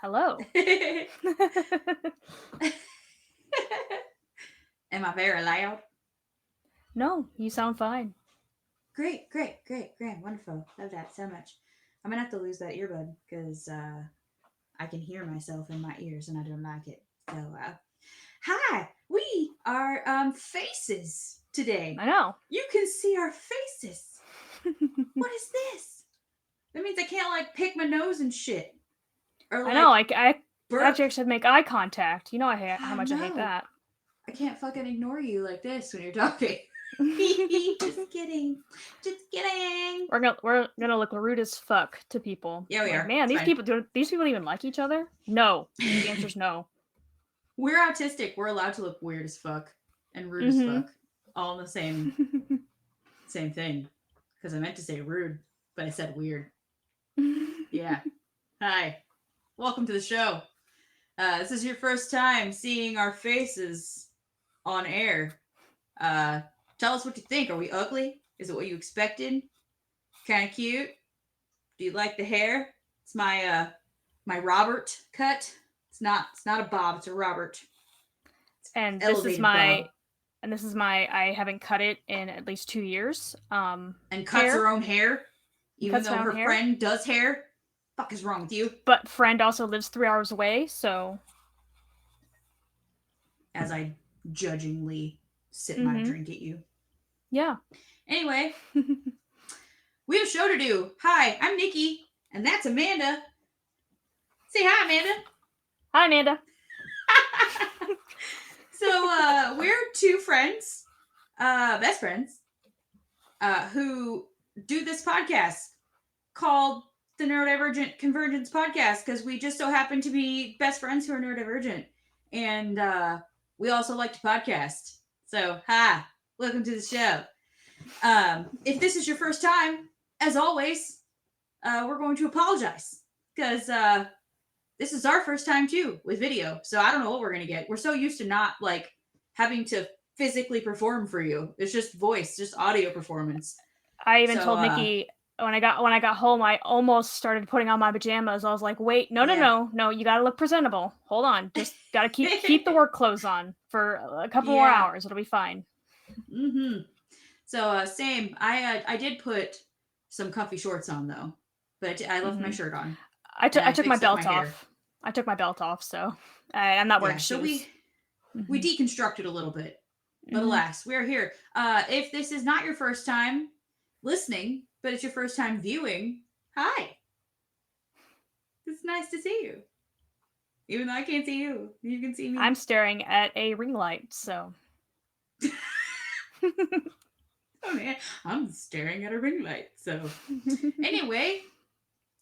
Hello. Am I very loud? No, you sound fine. Great, wonderful. Love that so much. I'm gonna have to lose that earbud because I can hear myself in my ears and I don't like it. So, hi, we are faces today. I know. You can see our faces. What is this? That means I can't like pick my nose and shit, or I know. like I burp. actually should make eye contact. You know how I much I hate know. that. I can't fucking ignore you like this when you're talking. Just kidding. Just kidding. we're gonna look rude as fuck to people. Yeah, we Like, are. man, It's these fine. people do these people even like each other? No. The answer's no. We're autistic. We're allowed to look weird as fuck and rude as Mm-hmm. fuck, all in the same thing. Because I meant to say rude, but I said weird. Yeah. Hi. Welcome to the show. This is your first time seeing our faces on air. Uh, Tell us what you think. Are we ugly? Is it what you expected? Kind of cute? Do you like the hair? It's my Robert cut. It's not a bob. It's a Robert. and this is Elevated my bob. I haven't cut it in at least 2 years. And cuts Hair. her own hair, even Cuts though my own her hair. friend does hair. Fuck is wrong with you? But friend also lives 3 hours away, so As I judgingly sip my mm-hmm. drink at you. Yeah. Anyway, we have a show to do. Hi, I'm Nikki, and that's Amanda. Say hi, Amanda. Hi, Amanda. So we're two friends, best friends, who do this podcast called the Neurodivergent Convergence Podcast because we just so happen to be best friends who are neurodivergent. And we also like to podcast. So, hi, welcome to the show. If this is your first time, as always, we're going to apologize because this is our first time too with video. So, I don't know what we're going to get. We're so used to not like having to physically perform for you, it's just voice, just audio performance. I even So, told Nikki when I got home, I almost started putting on my pajamas. I was like, "Wait, yeah. no! You gotta look presentable. Hold on, just gotta keep the work clothes on for a couple more Yeah. hours. It'll be fine." Mm-hmm. So same. I did put some comfy shorts on though, but I left my Mm-hmm. shirt on and I I took my fixed up my belt hair. off. I took my belt off, so I'm not wearing Yeah. So we shoes. we Mm-hmm. deconstructed a little bit, but Mm-hmm. alas, we are here. If this is not your first time listening, but it's your first time viewing, hi. It's nice to see you. Even though I can't see you, you can see I'm me. staring at a ring light, so. Oh man, I'm staring at a ring light. So anyway,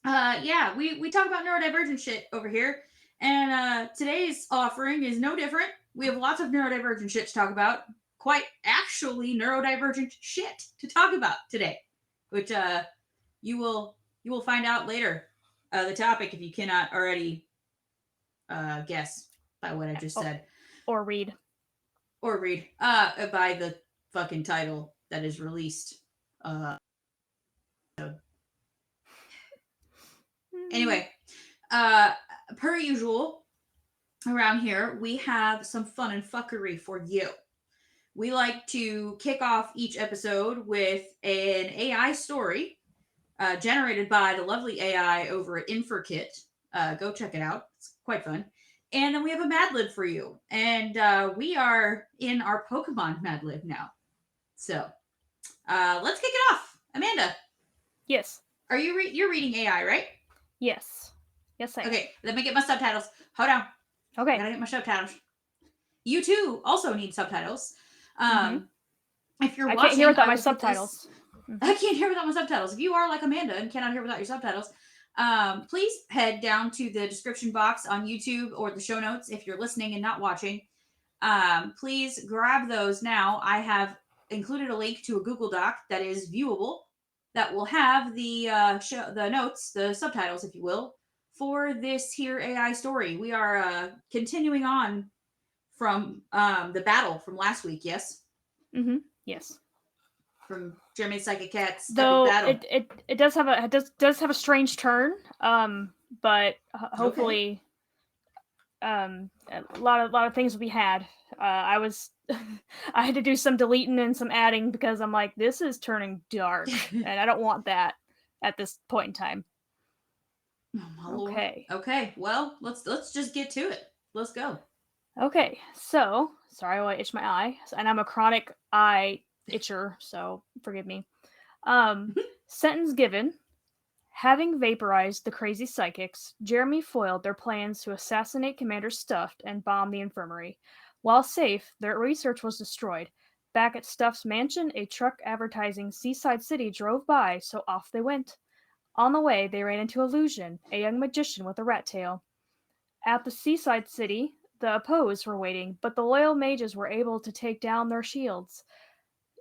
yeah, we talk about neurodivergent shit over here, and today's offering is no different. We have lots of neurodivergent shit to talk about. Quite actually, neurodivergent shit to talk about today, which you will find out later. The topic, if you cannot already guess by what I just Oh, said or read. or read by the fucking title that is released. Uh, anyway, uh, per usual, around here, we have some fun and fuckery for you. We like to kick off each episode with an AI story generated by the lovely AI over at InferKit. Go check it out; it's quite fun. And then we have a Mad Lib for you, and we are in our Pokemon Mad Lib now. So let's kick it off. Amanda, Yes. are you're reading AI, right? Yes. Yes, I am. Okay, let me get my subtitles. Hold on. I Okay. gotta get my subtitles. You too also need subtitles. Mm-hmm. Um, if you're I can't hear watching, without I my will put this. subtitles. Mm-hmm. I can't hear without my subtitles. If you are like Amanda and cannot hear without your subtitles, please head down to the description box on YouTube or the show notes if you're listening and not watching. Please grab those now. I have included a link to a Google Doc that is viewable that will have the notes, the subtitles, if you will, for this here AI story. We are continuing on from the battle from last week. Yes, Mm-hmm. Yes. from Jeremy's Psychic Cat's epic Though battle. it does have a strange turn. But Okay. hopefully A lot of things we had. I was I had to do some deleting and some adding because I'm like, this is turning dark, and I don't want that at this point in time. Oh my lord. Okay. Okay. Well, let's just get to it. Let's go. Okay. So sorry, I itched my eye, and I'm a chronic eye itcher, so forgive me. Sentence given. Having vaporized the crazy psychics, Jeremy foiled their plans to assassinate Commander Stuffed and bomb the infirmary. While safe, their research was destroyed. Back at Stuff's mansion, a truck advertising Seaside City drove by, so off they went. On the way, they ran into Illusion, a young magician with a rat tail. At the Seaside City, the opposed were waiting, but the loyal mages were able to take down their shields.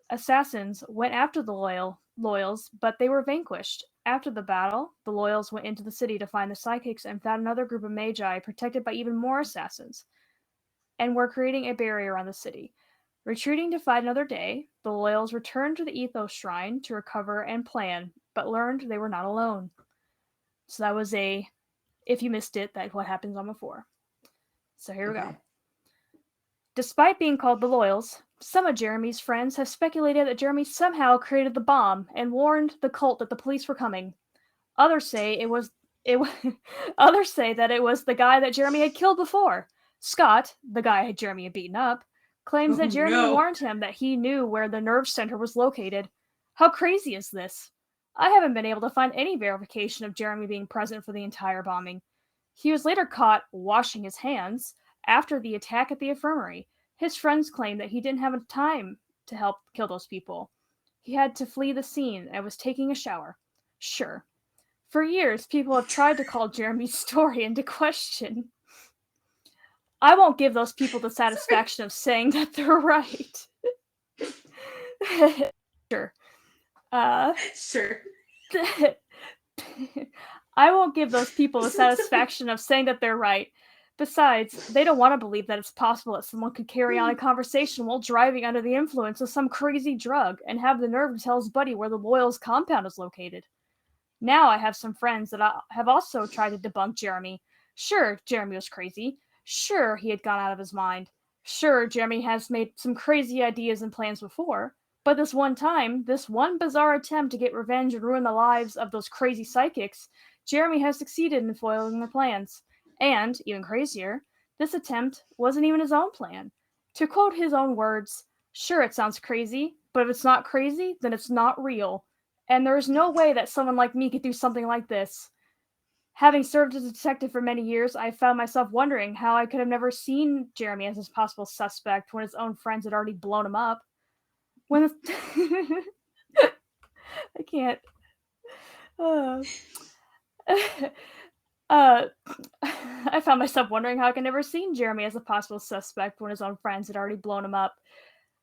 Assassins went after the loyals, but they were vanquished. After the battle, the loyals went into the city to find the psychics and found another group of magi protected by even more assassins, and were creating a barrier around the city. Retreating to fight another day, the loyals returned to the Ethos Shrine to recover and plan, but learned they were not alone. So that was if you missed it, that's what happens on before. So here we go. Despite being called the Loyals, some of Jeremy's friends have speculated that Jeremy somehow created the bomb and warned the cult that the police were coming. Others say Others say that it was the guy that Jeremy had killed before. Scott, the guy Jeremy had beaten up, claims that Jeremy warned him that he knew where the nerve center was located. How crazy is this? I haven't been able to find any verification of Jeremy being present for the entire bombing. He was later caught washing his hands after the attack at the infirmary. His friends claim that he didn't have time to help kill those people. He had to flee the scene and was taking a shower. Sure. For years, people have tried to call Jeremy's story into question. I won't give those people the satisfaction of saying that they're right. Sure. Sure. I won't give those people the satisfaction of saying that they're right. Besides, they don't want to believe that it's possible that someone could carry on a conversation while driving under the influence of some crazy drug and have the nerve to tell his buddy where the Loyals' compound is located. Now I have some friends that have also tried to debunk Jeremy. Sure, Jeremy was crazy. Sure, he had gone out of his mind. Sure, Jeremy has made some crazy ideas and plans before. But this one time, this one bizarre attempt to get revenge and ruin the lives of those crazy psychics, Jeremy has succeeded in foiling their plans. And, even crazier, this attempt wasn't even his own plan. To quote his own words, sure, it sounds crazy, but if it's not crazy, then it's not real. And there is no way that someone like me could do something like this. Having served as a detective for many years, I found myself wondering how I could have never seen Jeremy as his possible suspect when his own friends had already blown him up. When I can't. I found myself wondering how I could never seen Jeremy as a possible suspect when his own friends had already blown him up.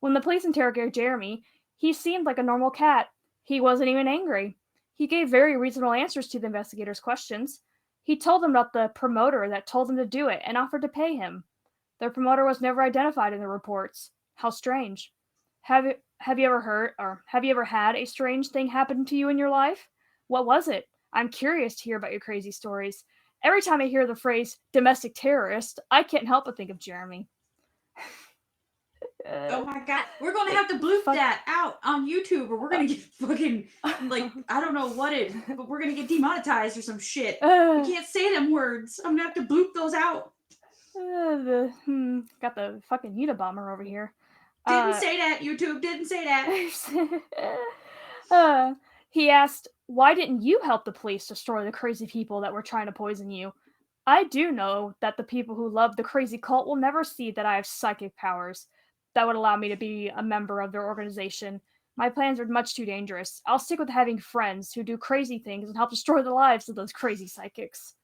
When the police interrogated Jeremy, he seemed like a normal cat. He wasn't even angry. He gave very reasonable answers to the investigators' questions. He told them about the promoter that told him to do it and offered to pay him. The promoter was never identified in the reports. How strange. Have you ever had a strange thing happen to you in your life? What was it? I'm curious to hear about your crazy stories. Every time I hear the phrase domestic terrorist, I can't help but think of Jeremy. Oh my god, we're gonna have to bloop that out on YouTube, or we're gonna get fucking I don't know what but we're gonna get demonetized or some shit. We can't say them words. I'm gonna have to bloop those out. Got the fucking Unabomber over here. Didn't say that, YouTube. Didn't say that. He asked, why didn't you help the police destroy the crazy people that were trying to poison you? I do know that the people who love the crazy cult will never see that I have psychic powers that would allow me to be a member of their organization. My plans are much too dangerous. I'll stick with having friends who do crazy things and help destroy the lives of those crazy psychics.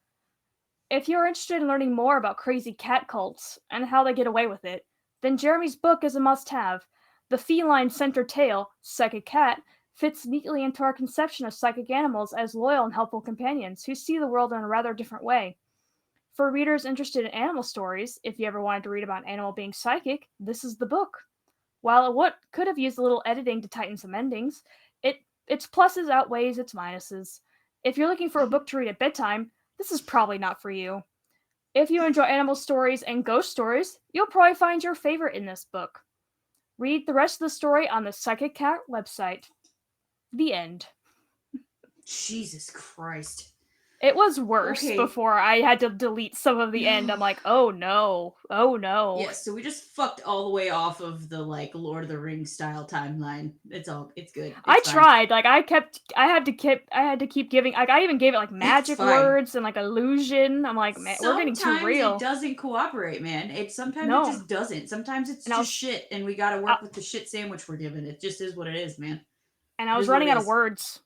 If you're interested in learning more about crazy cat cults and how they get away with it, then Jeremy's book is a must-have. The feline-centered tale, Psychic Cat, fits neatly into our conception of psychic animals as loyal and helpful companions who see the world in a rather different way. For readers interested in animal stories, if you ever wanted to read about an animal being psychic, this is the book. While it could have used a little editing to tighten some endings, its pluses outweighs its minuses. If you're looking for a book to read at bedtime, this is probably not for you. If you enjoy animal stories and ghost stories, you'll probably find your favorite in this book. Read the rest of the story on the Psychic Cat website. The end. Jesus Christ. It was worse Okay. before I had to delete some of the end. I'm like, oh no. Oh no. Yeah, so we just fucked all the way off of the like Lord of the Rings style timeline. It's good. It's I fine. tried. Like I had to keep giving, like I even gave it like magic fine. words and like illusion. I'm like, man, we're getting too real. Sometimes it doesn't cooperate, man. Sometimes No. it just doesn't. Sometimes it's And just shit and we gotta work with the shit sandwich we're given. It just is what it is, man. And I was running out of words.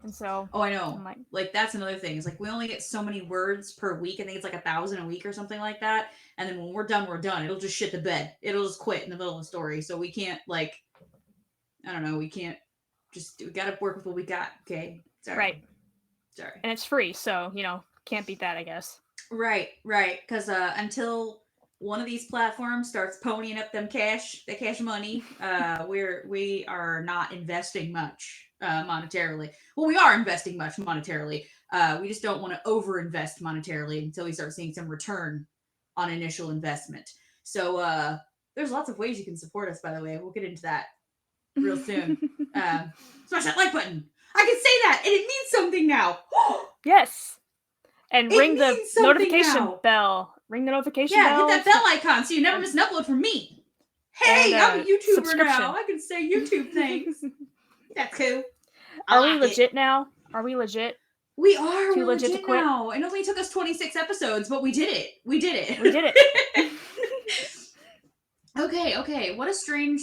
And so Oh, I know. I'm like that's another thing. It's like we only get so many words per week. I think it's like 1,000 a week or something like that. And then when we're done, we're done. It'll just shit the bed. It'll just quit in the middle of the story. So we can't like, I don't know. We can't we gotta work with what we got. Okay. Sorry. Right. Sorry. And it's free, so can't beat that, I guess. Right. Because until one of these platforms starts ponying up the cash money, we are not investing much monetarily. Well, we are investing much monetarily. We just don't want to overinvest monetarily until we start seeing some return on initial investment. So there's lots of ways you can support us, by the way. We'll get into that real soon. Smash that like button. I can say that, and it means something now. Yes. And ring the notification now. bell. Ring the notification bell. Yeah, hit that bell icon so you never miss an upload from me. Hey, I'm a YouTuber now. I can say YouTube things. That's cool. Are we legit now? Are we legit? We are. We're legit now. It only took us 26 episodes, but we did it. We did it. Okay. What a strange,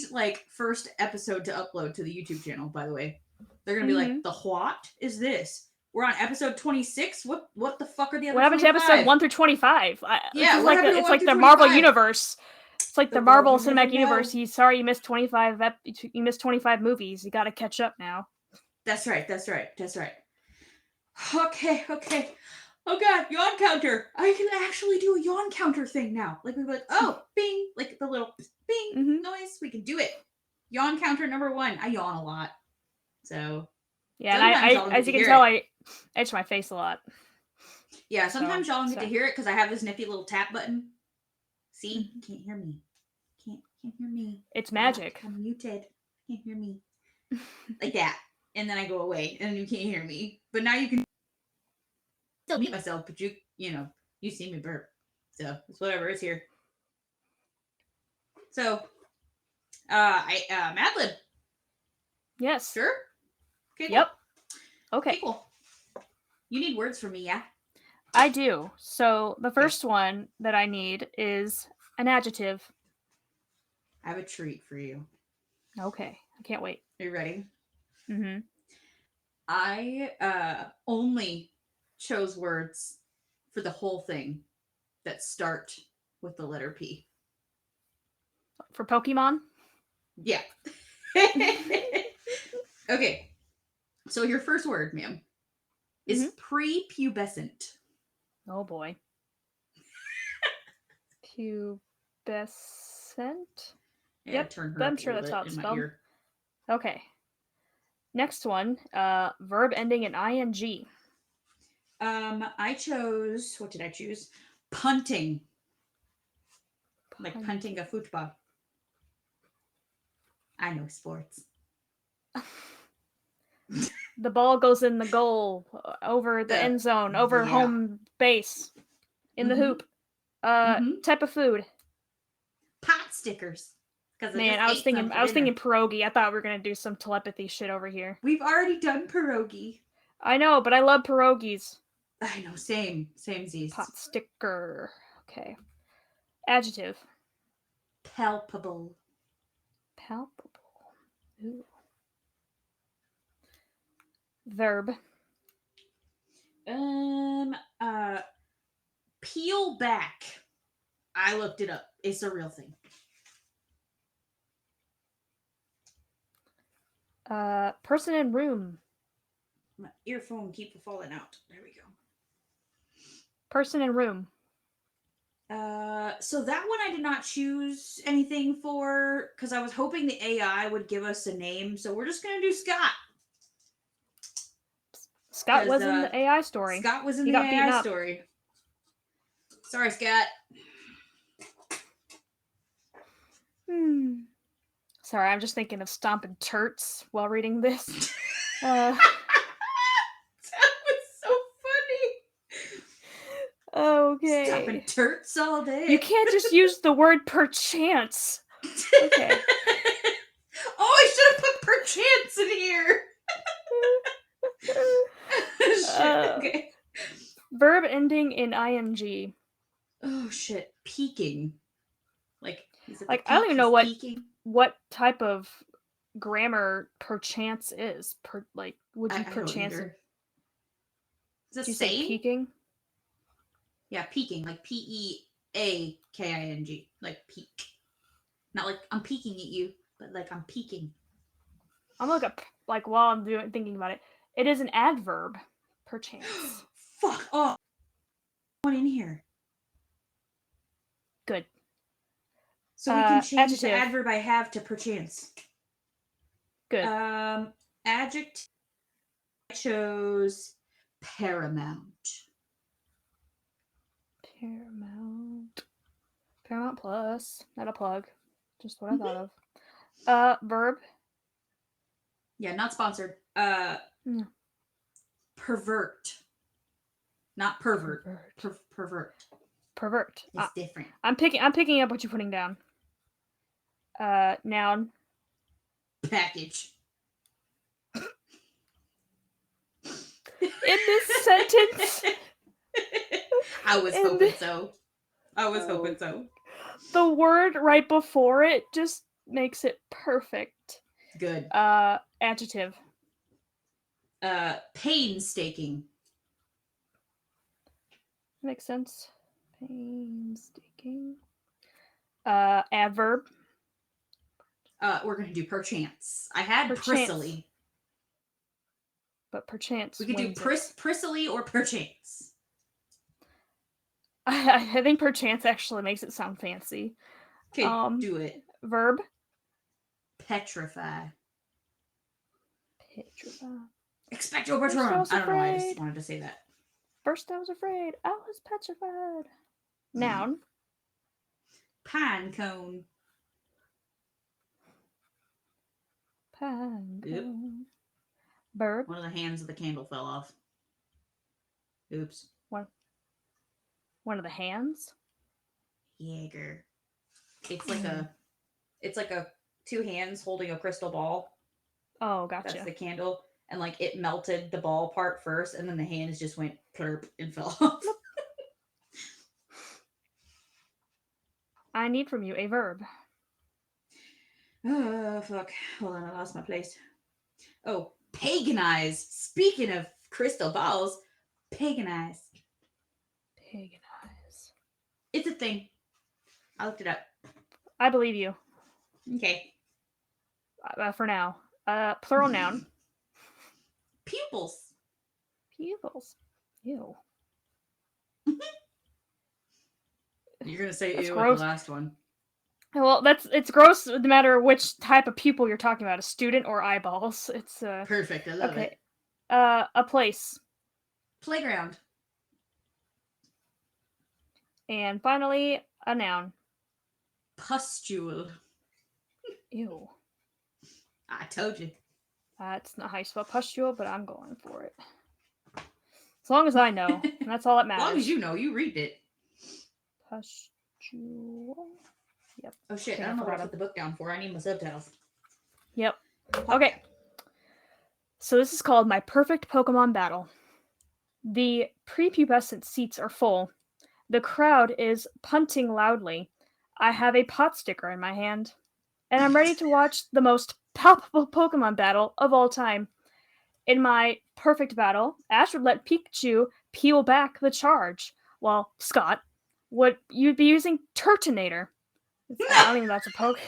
first episode to upload to the YouTube channel, by the way. They're going to be like, the what is this? We're on episode 26? What the fuck are the other 25? What happened to episode 1 through 25? Yeah, it's like the Marvel universe. It's like the Marvel Cinematic Universe. You missed 25 you missed 25 movies. You got to catch up now. That's right. Okay. Oh god, yawn counter. I can actually do a yawn counter thing now. Like we'd be like, oh, bing, like the little bing noise. We can do it. Yawn counter number 1. I yawn a lot. So yeah, and I as you can tell, I itch my face a lot. Yeah, sometimes y'all don't get to hear it because I have this nifty little tap button. See? You can't hear me. Can't hear me. It's magic. I'm muted. Can't hear me. Like that. And then I go away and you can't hear me. But now you can still mute myself, but you see me burp. So it's whatever, it's here. So Mad Lib. Yes. Sure? Okay, cool. Yep. Okay, cool. You need words from me, yeah? I do. So the first one that I need is an adjective. I have a treat for you. Okay. I can't wait. Are you ready? Mm-hmm. I only chose words for the whole thing that start with the letter P. For Pokemon? Yeah. Okay. So your first word, ma'am, is prepubescent. Oh boy. Pubescent? Yeah, yep, turn her I'm sure that's how it's spelled. Okay. Next one, verb ending in ing. I chose, what did I choose? Punting. Like punting a football. I know sports. The ball goes in the goal, over the end zone, over home base, in the hoop. Type of food. Pot stickers. Man, I was thinking pierogi. I thought we were gonna do some telepathy shit over here. We've already done pierogi. I know, but I love pierogies. I know, same Z's. Pot sticker. Okay. Adjective. Palpable. Ooh. Verb. Peel back. I looked it up. It's a real thing. Person in room. My earphone keeps falling out. There we go. Person in room. So that one I did not choose anything for because I was hoping the AI would give us a name. So we're just gonna do Scott. Scott was in the AI story. Scott was in the AI story. Sorry, Scott. Sorry, I'm just thinking of stomping turts while reading this. That was so funny. Okay. Stopping turts all day. You can't just use the word perchance. Okay. Oh, I should have put perchance in here. Shit. Okay. Verb ending in ing. Oh shit. Peeking. Like he's at the Like I don't peak, even know he's peeking. what type of grammar perchance is. Would you I don't perchance? either. Is it Do you say saying? peeking? Yeah, peeking, like peaking, like peek. Not like I'm peeking at you, but like I'm peeking. I'm gonna look up while I'm thinking about it. It is an adverb, perchance. Fuck off. One in here. Good. So we can change adjective. the adverb I have to perchance. Good. Adjective. I chose paramount. Paramount Plus. Not a plug. Just what I thought of. Verb. Yeah, not sponsored. Pervert. Not pervert. Pervert. Pervert. It's different. I'm picking up what you're putting down. Noun. Package. In this sentence. I was hoping so. The word right before it just makes it perfect. Good. Adjective. Painstaking. Makes sense. Painstaking. Adverb. We're gonna do perchance. I had prissily. But perchance. We could do prissily or perchance. I think perchance actually makes it sound fancy. Okay, do it. Verb. Petrify. Expecto First Patronum. I was I don't know why I afraid. just wanted to say that. First I was afraid. I was petrified. Noun. Pine cone. Pine Yep. cone. Verb. One of the hands of the candle fell off. Oops. One of the hands? Jaeger. It's like a two hands holding a crystal ball. Oh, gotcha. That's the candle. And like it melted the ball part first, and then the hands just went plurp and fell off. I need from you a verb. Oh, fuck. Hold on, I lost my place. Oh, paganize. Speaking of crystal balls, paganize. Paganize. It's a thing. I looked it up. I believe you. Okay. For now. Plural noun. Pupils. Pupils. Ew. You're gonna say That's ew gross. with the last one. Well, it's gross no matter which type of pupil you're talking about, a student or eyeballs. It's perfect. I love it. A place. Playground. And finally, a noun. Pustule. Ew. I told you. That's not how you spell pustule, but I'm going for it. As long as I know. That's all that matters. As long as you know, you read it. Pustule. Yep. Oh shit, I don't know what I put the book down for. I need my subtitles. Yep. Okay. So this is called My Perfect Pokemon Battle. The prepubescent seats are full. The crowd is punting loudly. I have a pot sticker in my hand. And I'm ready to watch the most palpable Pokemon battle of all time. In my perfect battle, Ash would let Pikachu peel back the charge, while Scott you'd be using Turtonator. I don't even know that's a poke.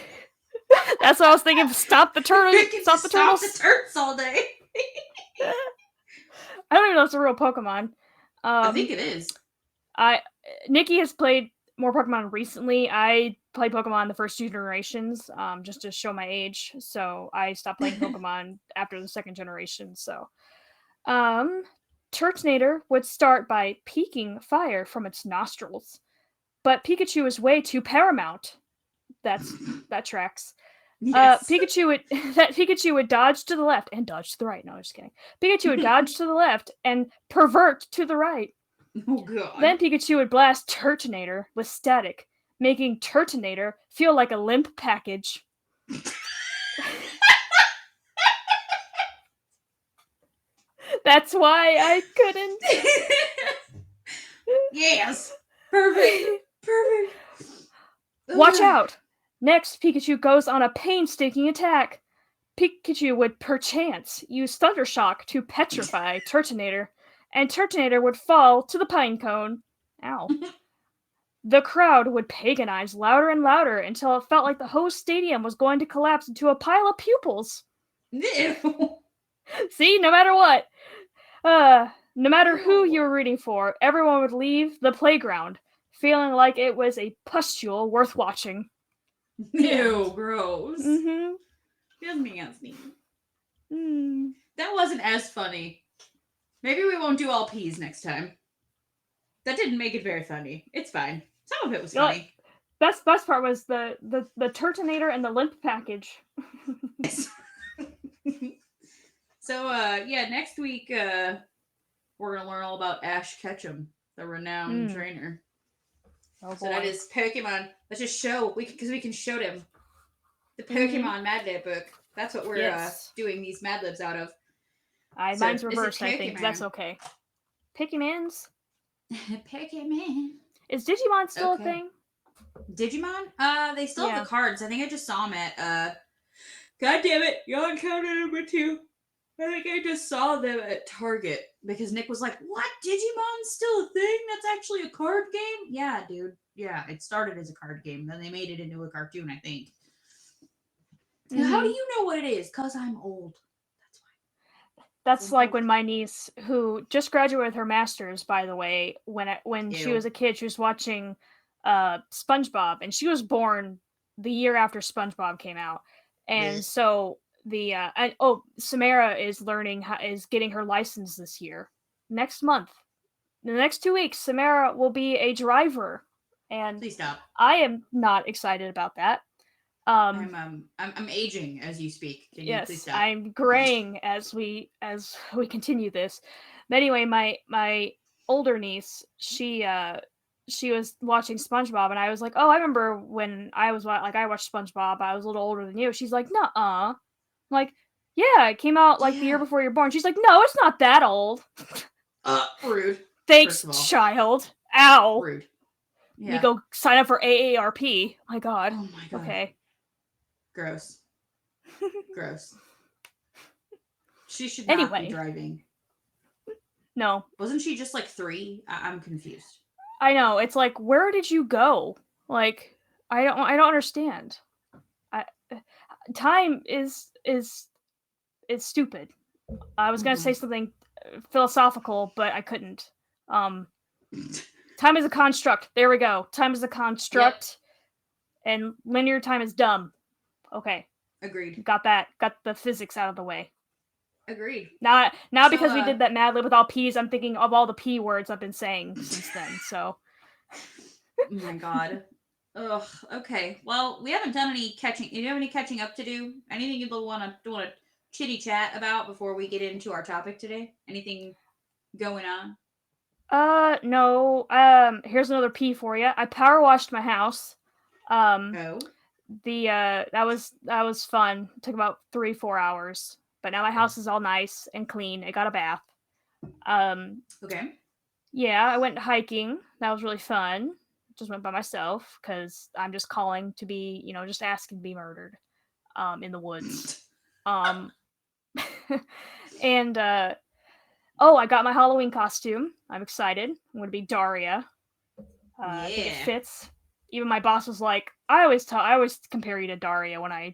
That's what I was thinking. Stop the turtle. Stop the turtles. Stop the turts all day. I don't even know if it's a real Pokemon. I think it is. Nikki has played more Pokemon recently. I played Pokemon the first two generations, just to show my age. So I stopped playing Pokemon after the second generation. So, Turtonator would start by peeking fire from its nostrils. but Pikachu is way too paramount. That tracks. Yes. Pikachu would dodge to the left and dodge to the right. No, I'm just kidding. Pikachu would dodge to the left and pervert to the right. Oh god. Then Pikachu would blast Turtonator with static, making Turtonator feel like a limp package. That's why I couldn't. Yes. Perfect. Watch out! Next, Pikachu goes on a painstaking attack. Pikachu would perchance use Thunder Shock to petrify Turtonator, and Turtonator would fall to the pine cone. Ow. The crowd would paganize louder and louder until it felt like the whole stadium was going to collapse into a pile of pupils. Ew. See, no matter what. No matter who you were rooting for, everyone would leave the playground feeling like it was a pustule worth watching. Ew, gross. Mm-hmm. Disgusting. Mm. That wasn't as funny. Maybe we won't do all P's next time. That didn't make it very funny. It's fine. Some of it was funny. Best part was the Turtonator and the limp package. So yeah, next week we're gonna learn all about Ash Ketchum, the renowned trainer. Oh, so that is Pokemon. Let's just show because we can show them the Pokemon Mad Lib book. That's what we're doing these Mad Libs out of. Mine's reversed, I think. That's okay. Pokemans. Pokemon. Is Digimon still a thing? Digimon? They still have the cards. I think I just saw them at God damn it, y'all counted number 2. I think I just saw them at Target because Nick was like, "What? Digimon's still a thing? That's actually a card game?" Yeah, dude. Yeah, it started as a card game, then they made it into a cartoon, I think. Mm-hmm. How do you know what it is? Because I'm old. That's why. That's like when my niece, who just graduated with her master's, by the way, when she was a kid, she was watching SpongeBob, and she was born the year after SpongeBob came out, and so Samara is getting her license this year, next month. In the next 2 weeks, Samara will be a driver, and please stop. I am not excited about that. I'm aging as you speak. Can you please stop? I'm graying as we continue this. But anyway, my older niece, she was watching SpongeBob, and I was like, "Oh, I remember when I watched SpongeBob. I was a little older than you." She's like, "Nuh-uh." I'm like, "Yeah, it came out like the year before you're born." She's like, "No, it's not that old." Rude. Thanks, child. Ow. Rude. Yeah. You go sign up for AARP. My God. Oh my God. Okay. Gross. Gross. She should not be driving. No. Wasn't she just like 3? I'm confused. I know. It's like, where did you go? Like, I don't understand. Time is stupid. I was gonna say something philosophical, but I couldn't. Time is a construct. There we go. Time is a construct, and linear time is dumb. Okay. Agreed. Got that. Got the physics out of the way. Agreed. Now because we did that Mad Lib with all P's, I'm thinking of all the P words I've been saying since then. So. Oh my God. Ugh. Okay. Well, we haven't done any catching. Do you have any catching up to do? Anything you want to chitty chat about before we get into our topic today? Anything going on? No. Here's another P for you. I power washed my house. That was fun. It took about 3-4 hours, but now my house is all nice and clean. I got a bath. Okay. Yeah, I went hiking. That was really fun. Just went by myself because I'm just calling to be, just asking to be murdered, in the woods. And I got my Halloween costume. I'm excited. I'm going to be Daria. I think it fits. Even my boss was like, I always compare you to Daria when I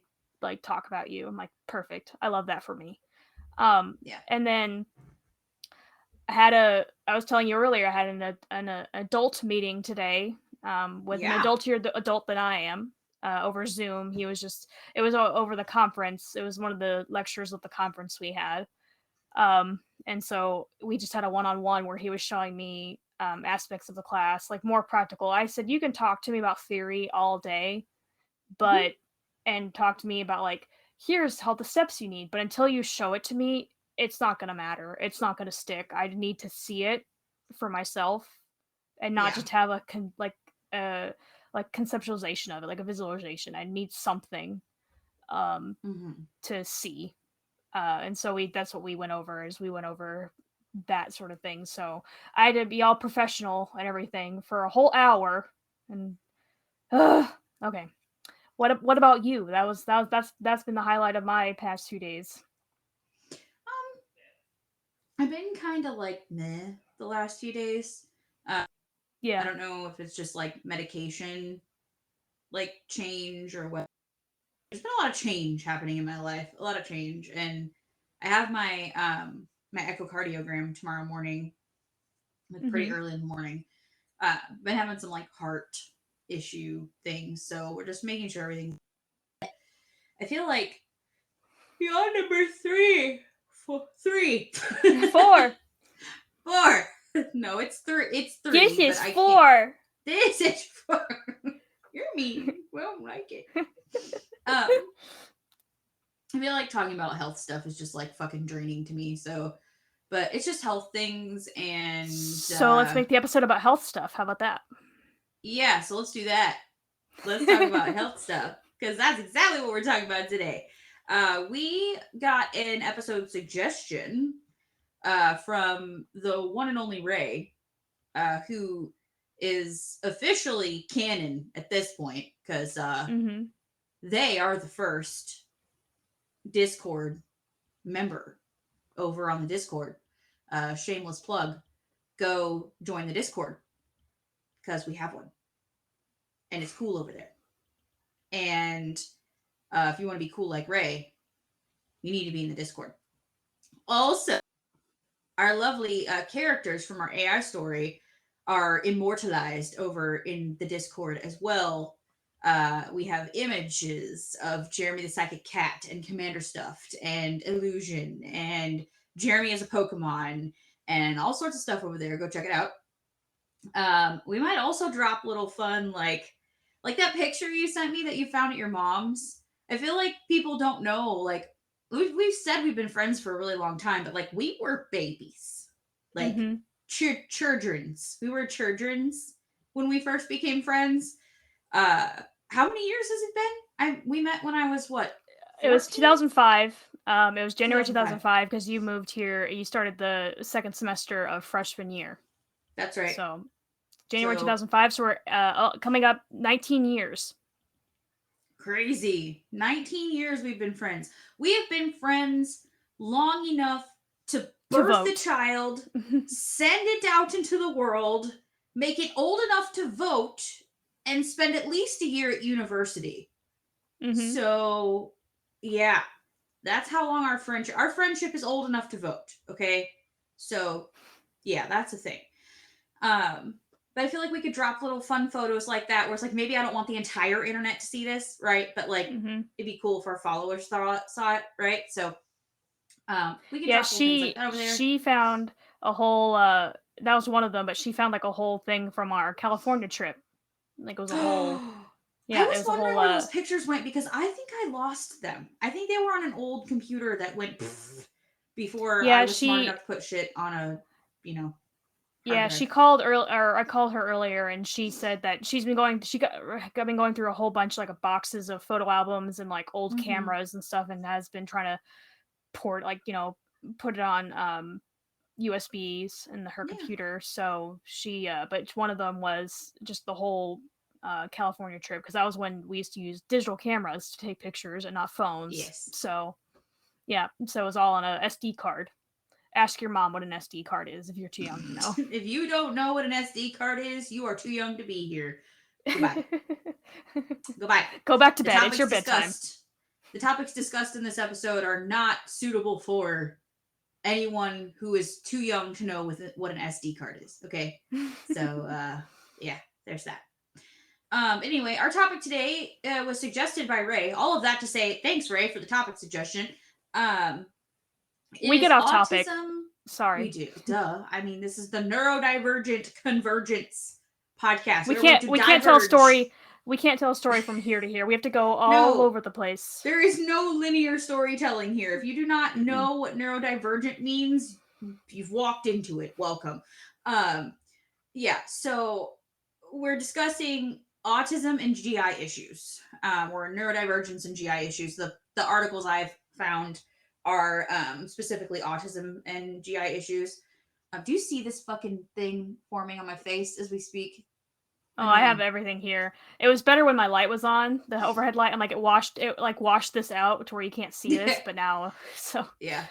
talk about you. I'm like, perfect. I love that for me. And then I was telling you earlier, I had an adult meeting today with an adultier adult than I am over Zoom. It was over the conference. It was one of the lectures of the conference we had. And so we just had a one-on-one where he was showing me aspects of the class, like more practical. I said, you can talk to me about theory all day, Mhm. but and talk to me about like, here's all the steps you need, but until you show it to me, it's not gonna matter. It's not gonna stick. I need to see it for myself and not Yeah. just have a like conceptualization of it, like a visualization. I need something um Mhm. to see. And so that's what we went over, is we went over that sort of thing. So I had to be all professional and everything for a whole hour. And okay. What about you? That's been the highlight of my past 2 days. Um, I've been kind of like meh the last few days. I Yeah. don't know if it's just like medication, like change or what. There's been a lot of change happening in my life, a lot of change, and I have my echocardiogram tomorrow morning, like pretty Mm-hmm. early in the morning. Been having some like heart issue things, so we're just making sure everything. I feel like beyond number three, three, Four. four. No, it's three. It's This three, but is I can't. four. This is four. You're mean. We don't like it. Um, I feel like talking about health stuff is just like fucking draining to me. So, but it's just health things, and So let's make the episode about health stuff. How about that? yeah. So let's do that. Let's talk about health stuff because that's exactly what we're talking about today. We got an episode suggestion from the one and only Ray, who is officially canon at this point because Mm-hmm. they are the first Discord member over on the Discord. Shameless plug. Go join the Discord because we have one and it's cool over there. And if you want to be cool like Ray, you need to be in the Discord. Also, our lovely characters from our AI story are immortalized over in the Discord as well. We have images of Jeremy the Psychic Cat and Commander Stuffed and Illusion and Jeremy as a Pokemon and all sorts of stuff over there. Go check it out. We might also drop little fun like that picture you sent me that you found at your mom's. I feel like people don't know like we've said we've been friends for a really long time, but like we were babies, like Mm-hmm. childrens. We were childrens when we first became friends. Uh, how many years has it been? We met when I was what, It was 14? 2005. It was January 2005. 2005 because you moved here. You started the second semester of freshman year. That's right. So January So 2005. So we're coming up 19 years. crazy. 19 years we've been friends. We have been friends long enough to To birth the vote. child, send it out into the world, make it old enough to vote, and spend at least a year at university. Mm-hmm. So, yeah, that's how long our friendship is old enough to vote, okay? So, yeah, that's a thing. But I feel like we could drop little fun photos like that where it's like maybe I don't want the entire internet to see this, right? But like Mm-hmm. it'd be cool if our followers saw it, right? So we could Yeah, drop little things like she that over there. she found a whole that was one of them, but she found like a whole thing from our California trip. Like it was a whole I yeah, it was was a wondering whole where those pictures went because I think I lost them. I think they were on an old computer that went before I yeah, was smart she enough to put shit on a, you know, hard yeah, drive. she called or I called her earlier and she said that she got been going through a whole bunch like of boxes of photo albums and like old Mm-hmm. cameras and stuff and has been trying to port like, put it on USBs in her Yeah. computer. So she, but one of them was just the whole California trip because that was when we used to use digital cameras to take pictures and not phones. Yes. So yeah, so it was all on a SD card. Ask your mom what an SD card is if you're too young to know. If you don't know what an SD card is, you are too young to be here. Goodbye. Goodbye. Go back to The bed. It's topics your bedtime. discussed, the topics discussed in this episode are not suitable for anyone who is too young to know what an SD card is. Okay, so yeah, there's that. Anyway, our topic today was suggested by Ray. All of that to say, thanks Ray for the topic suggestion. It We is get off topic. autism. Sorry. We do. Duh. I mean, this is the neurodivergent convergence podcast. We We're going to can't tell a diverge. story. We can't tell a story from here to here. We have to go all No, over the place. there is no linear storytelling here. If you do not Mm-mm. know what neurodivergent means, you've walked into it. Welcome. Um, yeah, so we're discussing autism and GI issues, or neurodivergence and GI issues. The articles I've found are specifically autism and GI issues. Do you see this fucking thing forming on my face as we speak? Oh, I have Annoying. everything here. It was better when my light was on, the overhead light. I'm like washed this out to where you can't see this, but now so Yeah,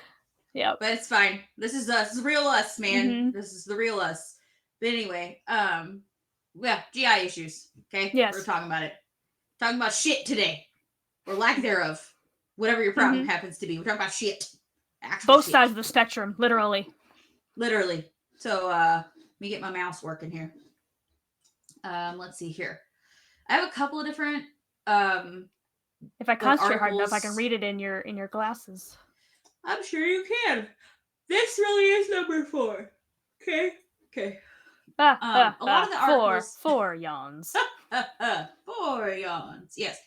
yep. but it's fine. This is us. This is real us, man. Mhm. This is the real us. But anyway, yeah, GI issues. Okay, we're Yes. talking about it. Talking about shit today, or lack thereof. Whatever your problem Mhm. happens to be. We're talking about shit. Actual Both shit. sides of the spectrum, literally. Literally. So let me get my mouse working here. Let's see here. I have a couple of different If I like concentrate hard enough, I can articles. read it in your glasses. I'm sure you can. This really is number 4. Okay. Okay. A lot of the articles Four yawns. 4 yawns. Yes.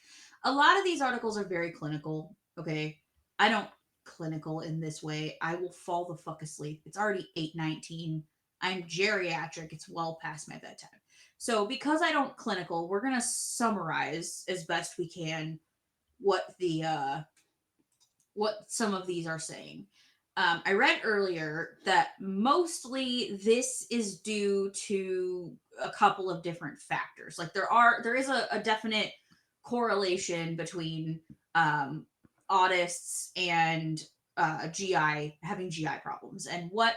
A lot of these articles are very clinical. Okay. I don't clinical in this way. I will fall the fuck asleep. It's already 8:19. I'm geriatric. It's well past my bedtime. So because I don't clinical, we're gonna summarize as best we can what the what some of these are saying. I read earlier that mostly this is due to a couple of different factors. Like there is a definite correlation between autists and GI having GI problems. And what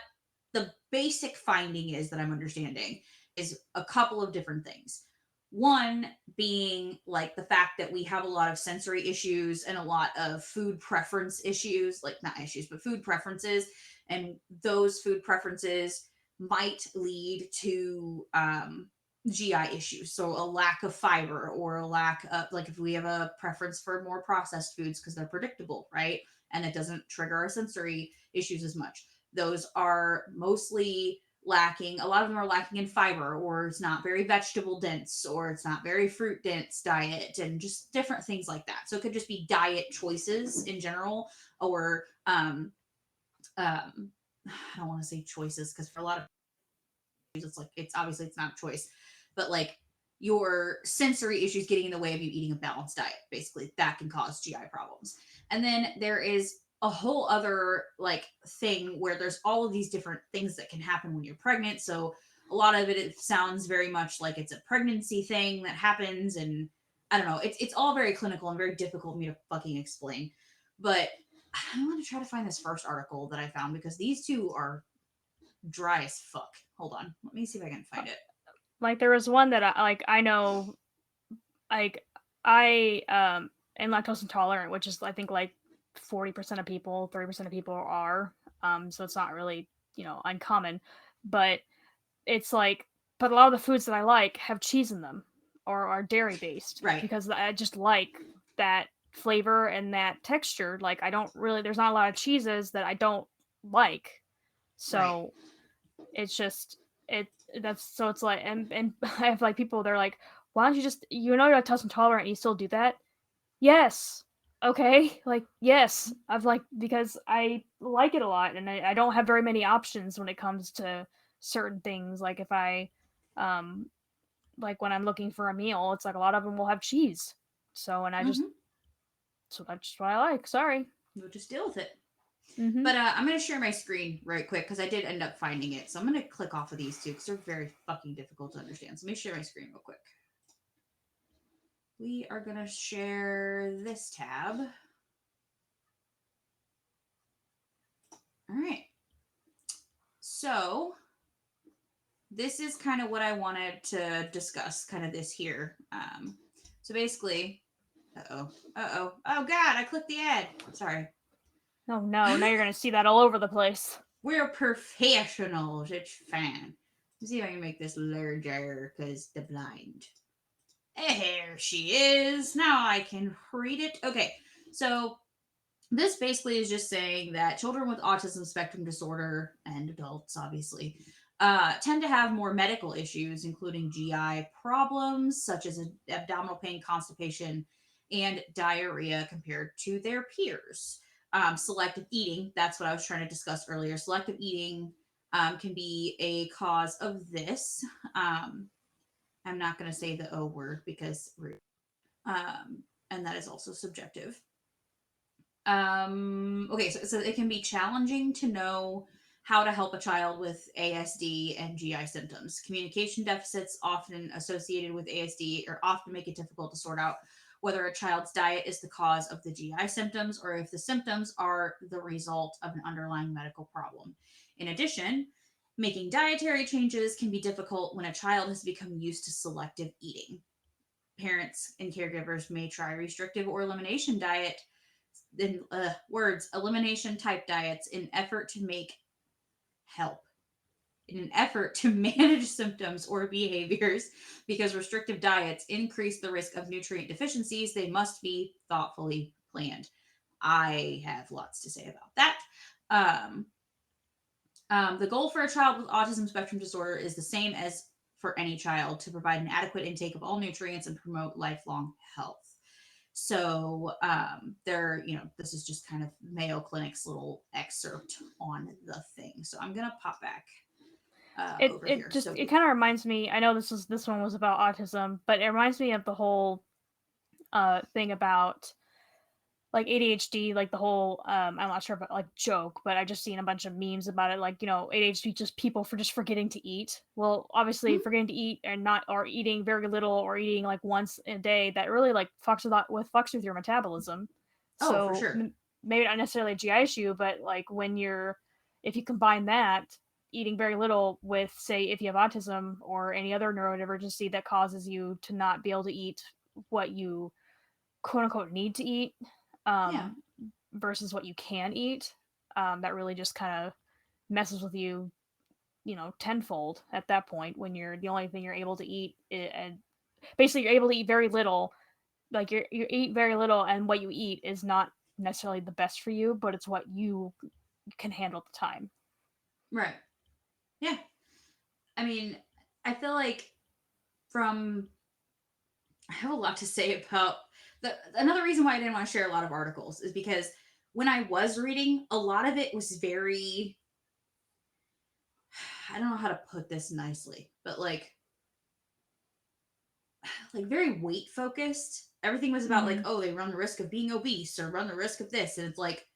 the basic finding is that I'm understanding is a couple of different things. One being like the fact that we have a lot of sensory issues and a lot of food preference issues, like not issues, but food preferences. And those food preferences might lead to GI issues. So a lack of fiber or a lack of, like, if we have a preference for more processed foods because they're predictable, right? And it doesn't trigger our sensory issues as much. Those are mostly lacking. A lot of them are lacking in fiber, or it's not very vegetable dense, or it's not very fruit dense diet, and just different things like that. So it could just be diet choices in general, or I don't want to say choices because for a lot of it's like it's obviously it's not a choice, but like your sensory issues getting in the way of you eating a balanced diet, basically that can cause GI problems. And then there is a whole other like thing where there's all of these different things that can happen when you're pregnant. So a lot of it sounds very much like it's a pregnancy thing that happens, and I don't know, it's all very clinical and very difficult for me to fucking explain. But I want to try to find this first article that I found because these two are dry as fuck. Hold on. Let me see if I can find it. Like there was one that I know, like I am lactose intolerant, which is I think like 40% of people, 30% of people are. So it's not really, uncommon. But it's like, but a lot of the foods that I like have cheese in them or are dairy based Right. because I just like that flavor and that texture. Like I don't really, there's not a lot of cheeses that I don't like. Right. So it's just it that's so it's like and I have like people they're like, why don't you just you're lactose intolerant and you still do that? Yes. Okay. Like yes. I've like because I like it a lot and I don't have very many options when it comes to certain things. Like if I um like when I'm looking for a meal, it's like a lot of them will have cheese. So and I just Mm-hmm. so that's just what I like. Sorry. We'll just deal with it. Mm-hmm. But I'm going to share my screen right quick because I did end up finding it. So I'm going to click off of these two because they're very fucking difficult to understand. So let me share my screen real quick. We are going to share this tab. All right. So this is kind of what I wanted to discuss, kind of this here. So basically, oh God, I clicked the ad. Sorry. Oh no, now you're gonna see that all over the place. We're professionals. It's fine. Let's see if I can make this larger because the blind. Here she is. Now I can read it. Okay, so This basically is just saying that children with autism spectrum disorder and adults, obviously, tend to have more medical issues, including GI problems such as abdominal pain, constipation, and diarrhea compared to their peers. Selective eating, that's what I was trying to discuss earlier. Selective eating can be a cause of this. Um, I'm not going to say the O word because, and that is also subjective. Okay, so it can be challenging to know how to help a child with ASD and GI symptoms. Communication deficits, often associated with ASD, are often make it difficult to sort out whether a child's diet is the cause of the GI symptoms or if the symptoms are the result of an underlying medical problem. In addition, making dietary changes can be difficult when a child has become used to selective eating. Parents and caregivers may try restrictive or elimination diet in words elimination type diets help in an effort to manage symptoms or behaviors. Because restrictive diets increase the risk of nutrient deficiencies, they must be thoughtfully planned. I have lots to say about that. um, the goal for a child with autism spectrum disorder is the same as for any child: to provide an adequate intake of all nutrients and promote lifelong health. So this is just kind of Mayo Clinic's little excerpt on the thing. So I'm gonna pop back It over it here. just So it kind of reminds me. I know this one was about autism, but it reminds me of the whole thing about like ADHD, like the whole I'm not sure about like joke, but I just seen a bunch of memes about it, like, ADHD, just people for just forgetting to eat. Well, obviously mhm. forgetting to eat and not, or eating very little, or eating like once a day, that really like fucks with your metabolism. Oh, for So sure. maybe not necessarily a GI issue, but like if you combine that, eating very little, with, say, if you have autism or any other neurodivergency that causes you to not be able to eat what you quote unquote need to eat, Yeah. um, versus what you can eat, that really just kind of messes with you, tenfold at that point, when you're the only thing you're able to eat, and basically you're able to eat very little. Like, you eat very little, and what you eat is not necessarily the best for you, but it's what you can handle at the time. Right. Yeah. I mean, I feel like from I have a lot to say about another reason why I didn't want to share a lot of articles is because when I was reading, a lot of it was very, I don't know how to put this nicely, but like very weight focused. Everything was about like, Mm-hmm. oh, they run the risk of being obese or run the risk of this, and it's like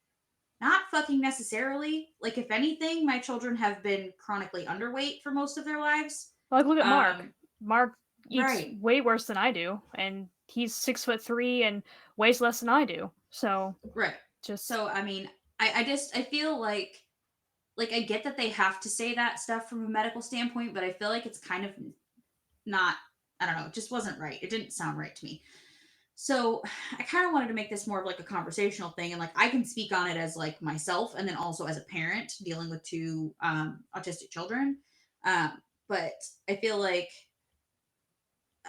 not fucking necessarily. Like, if anything, my children have been chronically underweight for most of their lives. Like, look at Mark. Um, Mark eats right, way worse than I do, and he's 6'3" and weighs less than I do. So right. just So I mean, I feel like I get that they have to say that stuff from a medical standpoint, but I feel like it's kind of not. I don't know. It just wasn't right. It didn't sound right to me. So I kind of wanted to make this more of like a conversational thing, and like I can speak on it as like myself, and then also as a parent dealing with two autistic children. Um, but I feel like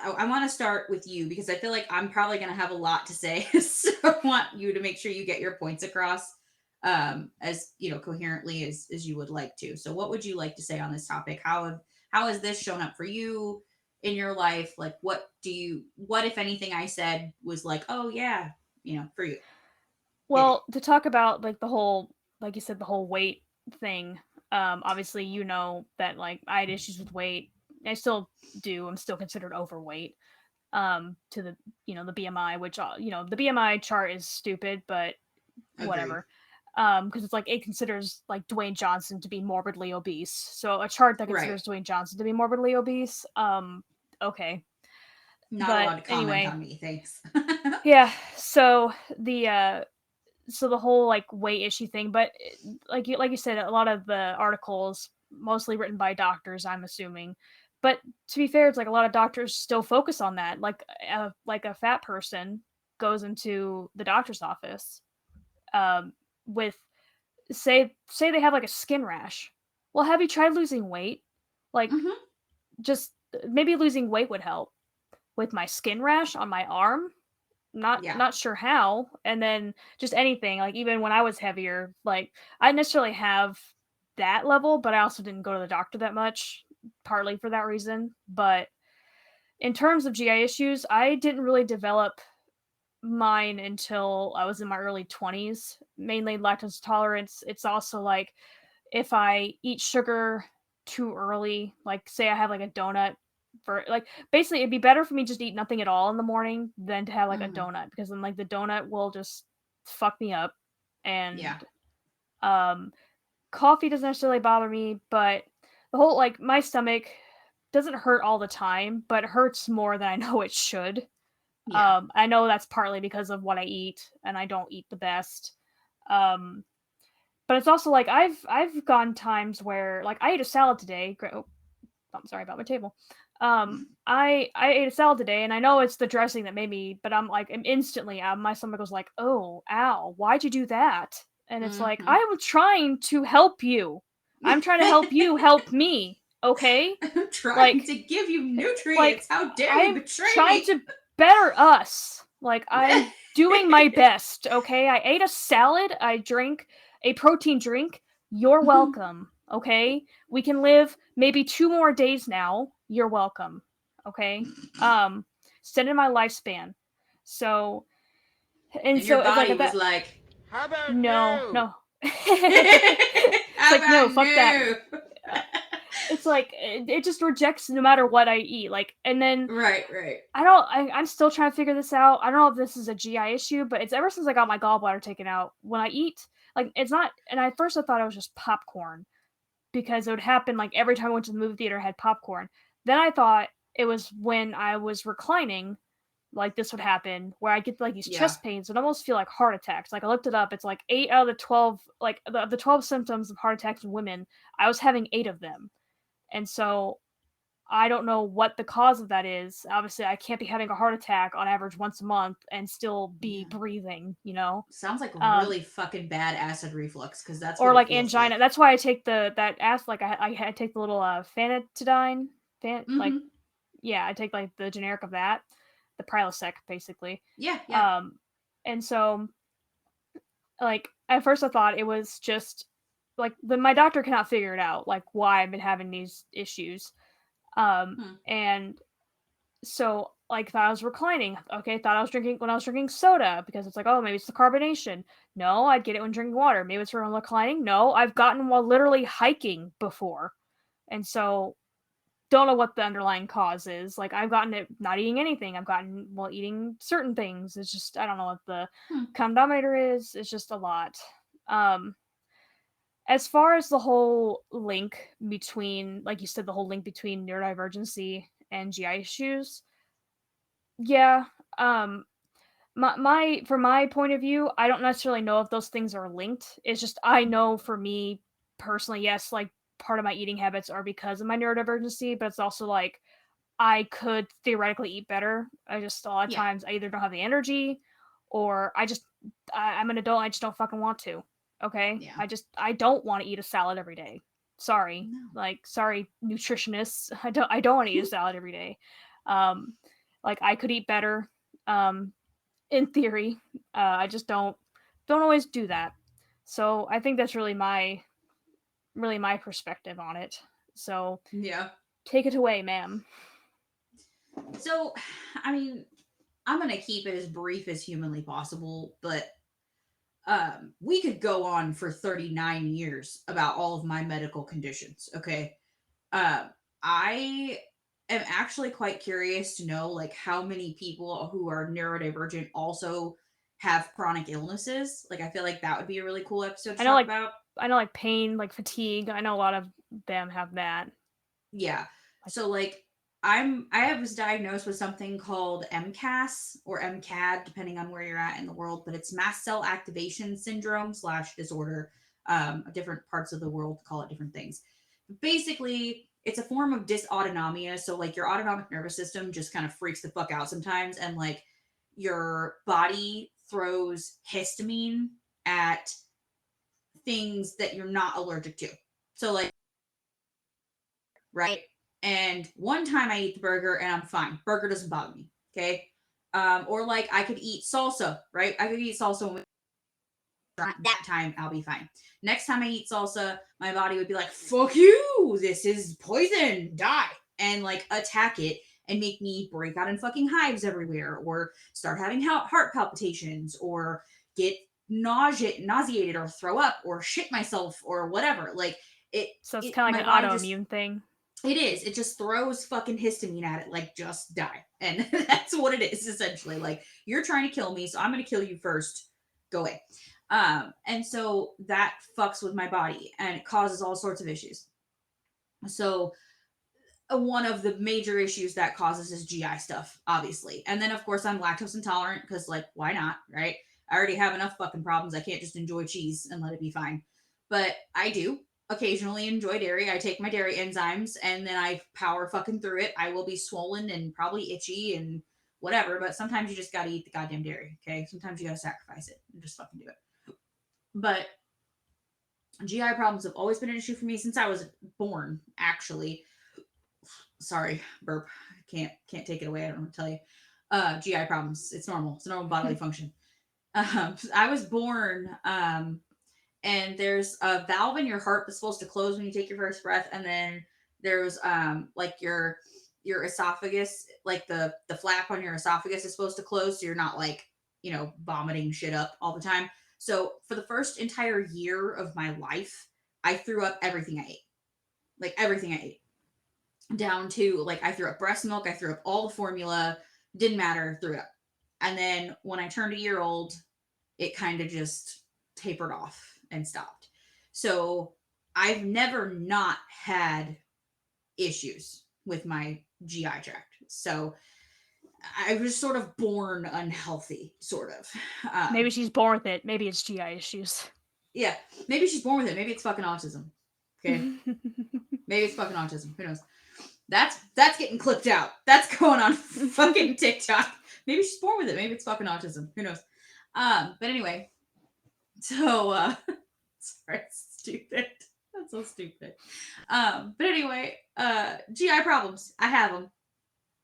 I want to start with you because I feel like I'm probably going to have a lot to say. So I want you to make sure you get your points across as coherently as you would like to. So what would you like to say on this topic? How has this shown up for you in your life? Like, what if anything I said was like, oh yeah, for you, hit it. Well, to talk about like the whole, like you said, the whole weight thing. Obviously, that like I had issues with weight. I still do. I'm still considered overweight. To the BMI, which, the BMI chart is stupid, but Agreed. whatever. Because it's like it considers like Dwayne Johnson to be morbidly obese. So a chart that Right. considers Dwayne Johnson to be morbidly obese, okay. Not But allowed to comment anyway, on me, thanks. yeah. So the whole like weight issue thing, but like you said, a lot of the articles mostly written by doctors, I'm assuming. But to be fair, it's like a lot of doctors still focus on that. Like a fat person goes into the doctor's office, um, with, say they have like a skin rash. Well, have you tried losing weight? Like, Hmm. just maybe losing weight would help. With my skin rash on my arm, not sure how. And then just anything, like even when I was heavier, like I didn't necessarily have that level, but I also didn't go to the doctor that much, partly for that reason. But in terms of GI issues, I didn't really develop mine until I was in my early 20s, mainly lactose tolerance. It's also like if I eat sugar too early, like say I have like a donut for like basically it'd be better for me just to eat nothing at all in the morning than to have like a Mm-hmm. donut because then like the donut will just fuck me up. Yeah. And um coffee doesn't necessarily bother me, but the whole like my stomach doesn't hurt all the time, but it hurts more than I know it should. Yeah. I know that's partly because of what I eat, and I don't eat the best. Um, but it's also like I've gone times where like I ate a salad today. Oh, I'm sorry about my table. I ate a salad today, and I know it's the dressing that made me, but I'm instantly my stomach was like, oh, ow, why'd you do that? And it's like Mm-hmm. I was trying to help you. I'm trying to help you help me. Okay, I'm trying like to give you like nutrients. How dare you I'm betray trying me? to better us. Like I'm doing my best, okay? I ate a salad, I drank a protein drink. You're welcome, okay? We can live maybe 2 more days now. You're welcome. Okay? Um Extended my lifespan. So and And your so it's like body at was that like, How about no, no? no. It's how like no, about fuck that. no? It's like it just rejects no matter what I eat. Like and then Right, right. I'm still trying to figure this out. I don't know if this is a GI issue, but it's ever since I got my gallbladder taken out, when I eat, like it's not and I first I thought it was just popcorn because it would happen like every time I went to the movie theater I had popcorn. Then I thought it was when I was reclining, like this would happen, where I get like these Yeah. chest pains and almost feel like heart attacks. Like I looked it up, it's like 8 out of the 12, like the 12 symptoms of heart attacks in women, I was having 8 of them. And so I don't know what the cause of that is. Obviously, I can't be having a heart attack on average once a month and still be Yeah. breathing, you know? Sounds like Um, really fucking bad acid reflux because that's what or it like feels angina. like. That's why I take that ass like I take the little phanetidine, like Mm-hmm. yeah, I take like the generic of that, the Prilosec basically. Yeah, yeah. Um, and so like at first I thought it was just like my doctor cannot figure it out like why I've been having these issues. Hmm. And so like thought I was reclining. Okay, thought I was drinking when I was drinking soda because it's like, oh, maybe it's the carbonation. No, I'd get it when drinking water. Maybe it's from reclining. No, I've gotten while literally hiking before. And so don't know what the underlying cause is. Like I've gotten it not eating anything. I've gotten while eating certain things. It's just I don't know what the Hmm. condometer is. It's just a lot. Um as far as the whole link between like you said, the whole link between neurodivergency and GI issues, yeah. Um my from my point of view, I don't necessarily know if those things are linked. It's just I know for me personally, yes, like part of my eating habits are because of my neurodivergency, but it's also like I could theoretically eat better. I just a lot of Yeah. times I either don't have the energy or I'm an adult, I just don't fucking want to. Okay? Yeah. I don't want to eat a salad every day. Sorry. No. Like sorry nutritionists. I don't want to eat a salad every day. Um like I could eat better. Um in theory. I just don't always do that. So I think that's really my perspective on it. So Yeah. take it away, ma'am. So, I mean, I'm gonna keep it as brief as humanly possible, but we could go on for 39 years about all of my medical conditions. Okay. Um, I am actually quite curious to know like how many people who are neurodivergent also have chronic illnesses. Like I feel like that would be a really cool episode to I know talk like about. I know like pain, like fatigue. I know a lot of them have that. Yeah. Like So like I was diagnosed with something called MCAS or MCAD, depending on where you're at in the world, but it's mast cell activation syndrome slash disorder. Different parts of the world call it different things. Basically, it's a form of dysautonomia. So like your autonomic nervous system just kind of freaks the fuck out sometimes, and like your body throws histamine at things that you're not allergic to. So like right? And one time I eat the burger and I'm fine. Burger doesn't bother me. Okay. Or like I could eat salsa, right? I could eat salsa when that time I'll be fine. Next time I eat salsa, my body would be like, fuck you, this is poison, die. And like attack it and make me break out in fucking hives everywhere, or start having heart palpitations, or get nauseated, or throw up, or shit myself, or whatever. Like So it's it kind of my like an body just autoimmune thing. it is. It just throws fucking histamine at it, like just die. And that's what it is essentially. Like you're trying to kill me, so I'm gonna kill you first. Go away. And so that fucks with my body and it causes all sorts of issues. So one of the major issues that causes is GI stuff, obviously. And then of course I'm lactose intolerant because like why not, right? I already have enough fucking problems. I can't just enjoy cheese and let it be fine. But I do occasionally enjoy dairy. I take my dairy enzymes and then I power fucking through it. I will be swollen and probably itchy and whatever, but sometimes you just gotta eat the goddamn dairy, okay? Sometimes you gotta sacrifice it and just fucking do it. But GI problems have always been an issue for me since I was born, actually. Sorry, burp. Can't take it away. I don't know what to tell you. GI problems. It's normal. It's a normal bodily function. I was born, and there's a valve in your heart that's supposed to close when you take your first breath, and then there's like your esophagus, like the flap on your esophagus is supposed to close, so you're not like vomiting shit up all the time. So for the first entire year of my life, I threw up everything I ate, like everything I ate down to like I threw up breast milk, I threw up all the formula, didn't matter, threw it up. And then when I turned a year old, it kind of just tapered off and stopped. So I've never not had issues with my GI tract. So I was sort of born unhealthy, sort of. Maybe she's born with it. Maybe it's GI issues. Yeah, maybe she's born with it. Maybe it's fucking autism. Okay, maybe it's fucking autism. Who knows? That's getting clipped out. That's going on fucking TikTok. Maybe she's born with it. Maybe it's fucking autism. Who knows? But anyway, so sorry, it's stupid. That's so stupid. But anyway, GI problems. I have them.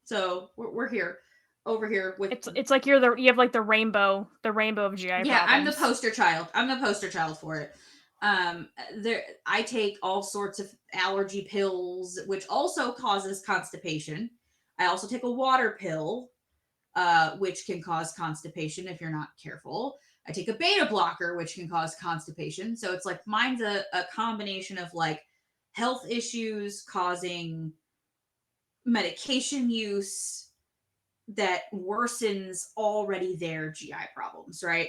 So we're here, over here with. It's like you have like the rainbow of GI Yeah, I'm the problems. poster child. I'm the poster child for it. There, I take all sorts of allergy pills, which also causes constipation. I also take a water pill, which can cause constipation if you're not careful. I take a beta blocker, which can cause constipation. So it's like mine's a combination of like health issues causing medication use that worsens already their GI problems, right?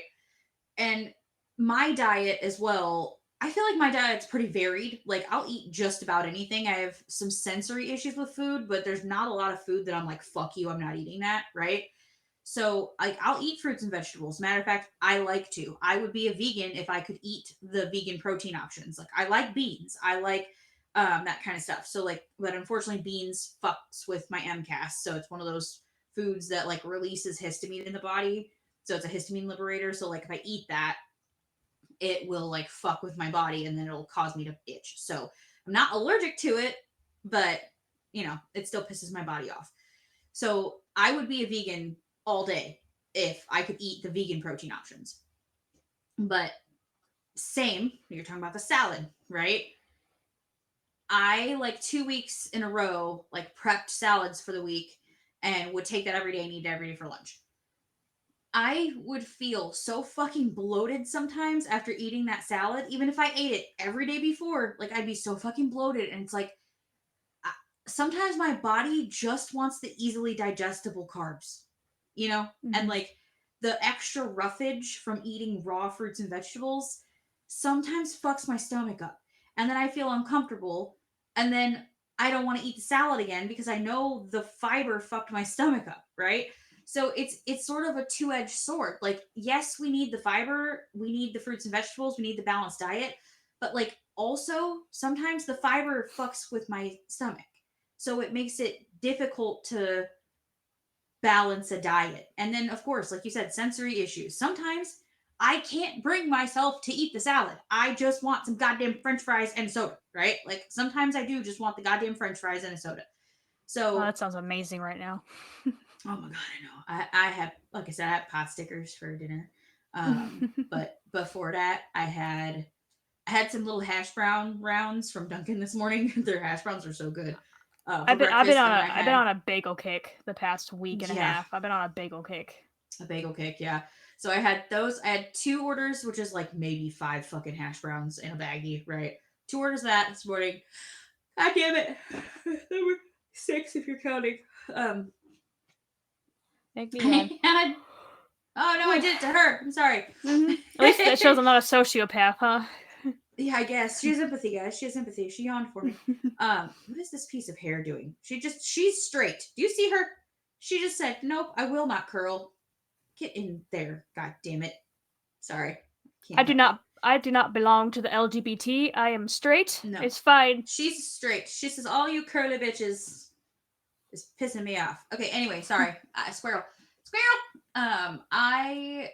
And my diet as well, I feel like my diet's pretty varied. Like I'll eat just about anything. I have some sensory issues with food, but there's not a lot of food that I'm like, fuck you, I'm not eating that, right? So like I'll eat fruits and vegetables. Matter of fact, I like to. I would be a vegan if I could eat the vegan protein options. Like I like beans. I like that kind of stuff. So like, but unfortunately, beans fucks with my MCAS. So it's one of those foods that like releases histamine in the body. So it's a histamine liberator. So like if I eat that, it will like fuck with my body and then it'll cause me to itch. So I'm not allergic to it, but it still pisses my body off. So I would be a vegan all day if I could eat the vegan protein options. But same, you're talking about the salad, right? I like 2 weeks in a row, like prepped salads for the week and would take that every day and eat it every day for lunch. I would feel so fucking bloated sometimes after eating that salad, even if I ate it every day before. Like I'd be so fucking bloated, and it's like sometimes my body just wants the easily digestible carbs, and like the extra roughage from eating raw fruits and vegetables sometimes fucks my stomach up, and then I feel uncomfortable, and then I don't want to eat the salad again because I know the fiber fucked my stomach up, right? So it's sort of a two-edged sword. Like, yes, we need the fiber, we need the fruits and vegetables, we need the balanced diet, but like also sometimes the fiber fucks with my stomach. So it makes it difficult to balance a diet. And then of course, like you said, sensory issues. Sometimes I can't bring myself to eat the salad. I just want some goddamn french fries and soda, right? Like sometimes I do just want the goddamn french fries and a soda. Oh, So, that sounds amazing right now. oh my god, I know. I have, like I said, I had pot stickers for dinner. But before that, I had some little hash brown rounds from Dunkin' this morning. Their hash browns are so good for breakfast. And then I I've been had, on a bagel kick the past week and a yeah, half. I've been on a bagel kick. a bagel cake. Yeah. So I had those. I had 2 orders, which is like maybe 5 fucking hash browns in a baggie, right? 2 orders of that this morning. God damn it. Number 6 if you're counting. Um, Make me mad. I had, oh no, I did it to her. I'm sorry. At least that shows I'm not a sociopath, huh? Yeah, I guess. She has empathy, guys. She has empathy. She yawned for me. What is this piece of hair doing? She's straight. Do you see her? She just said, nope, I will not curl. Get in there. God damn it. Sorry. Can't help it. I do not belong to the LGBT. I am straight. No. It's fine. She's straight. She says, all you curly bitches is pissing me off. Okay, anyway, sorry. Squirrel. I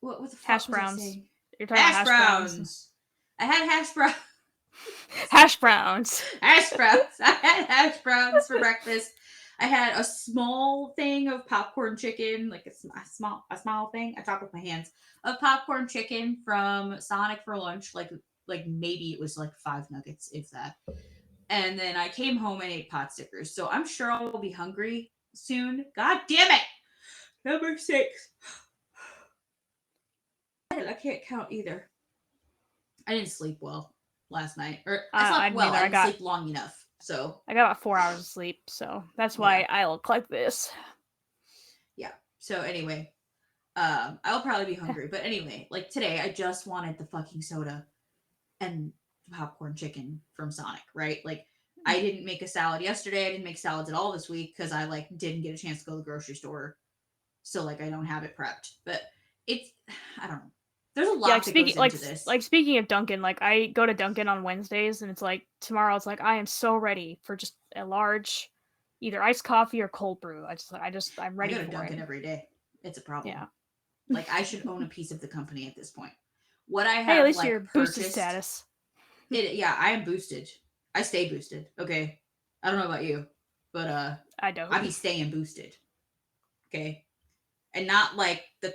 what the fuck Hash was I browns. saying? You're talking about Hash browns. I had hash browns. Hash browns. Hash browns. I had hash browns for breakfast. I had a small thing of popcorn chicken, like a small thing. I talk with my hands of popcorn chicken from Sonic for lunch. Like maybe it was like 5 nuggets, if that. And then I came home and ate pot stickers. So I'm sure I'll be hungry soon. God damn it! Number 6. I can't count either. I didn't sleep well last night, or I I slept well. neither. I didn't sleep long enough. So I got about 4 hours of sleep, so that's why yeah, I look like this. yeah. So anyway, I'll probably be hungry. But anyway, like today, I just wanted the fucking soda and popcorn chicken from Sonic, right? Like I didn't make a salad yesterday. I didn't make salads at all this week because I like didn't get a chance to go to the grocery store. So like I don't have it prepped. But it's I don't know. There's a Yeah, lot that goes into this. speaking of Dunkin', like I go to Dunkin' on Wednesdays, and it's like tomorrow. It's like I am so ready for just a large, either iced coffee or cold brew. I'm I ready go to for it. Dunkin' every day. It's a problem. Yeah. Like I should own a piece of the company at this point. What I Hey, at have least like you're boosted purchased, status. it yeah, I am boosted. I stay boosted. Okay. I don't know about you, but I don't. I be staying boosted. Okay. And not like the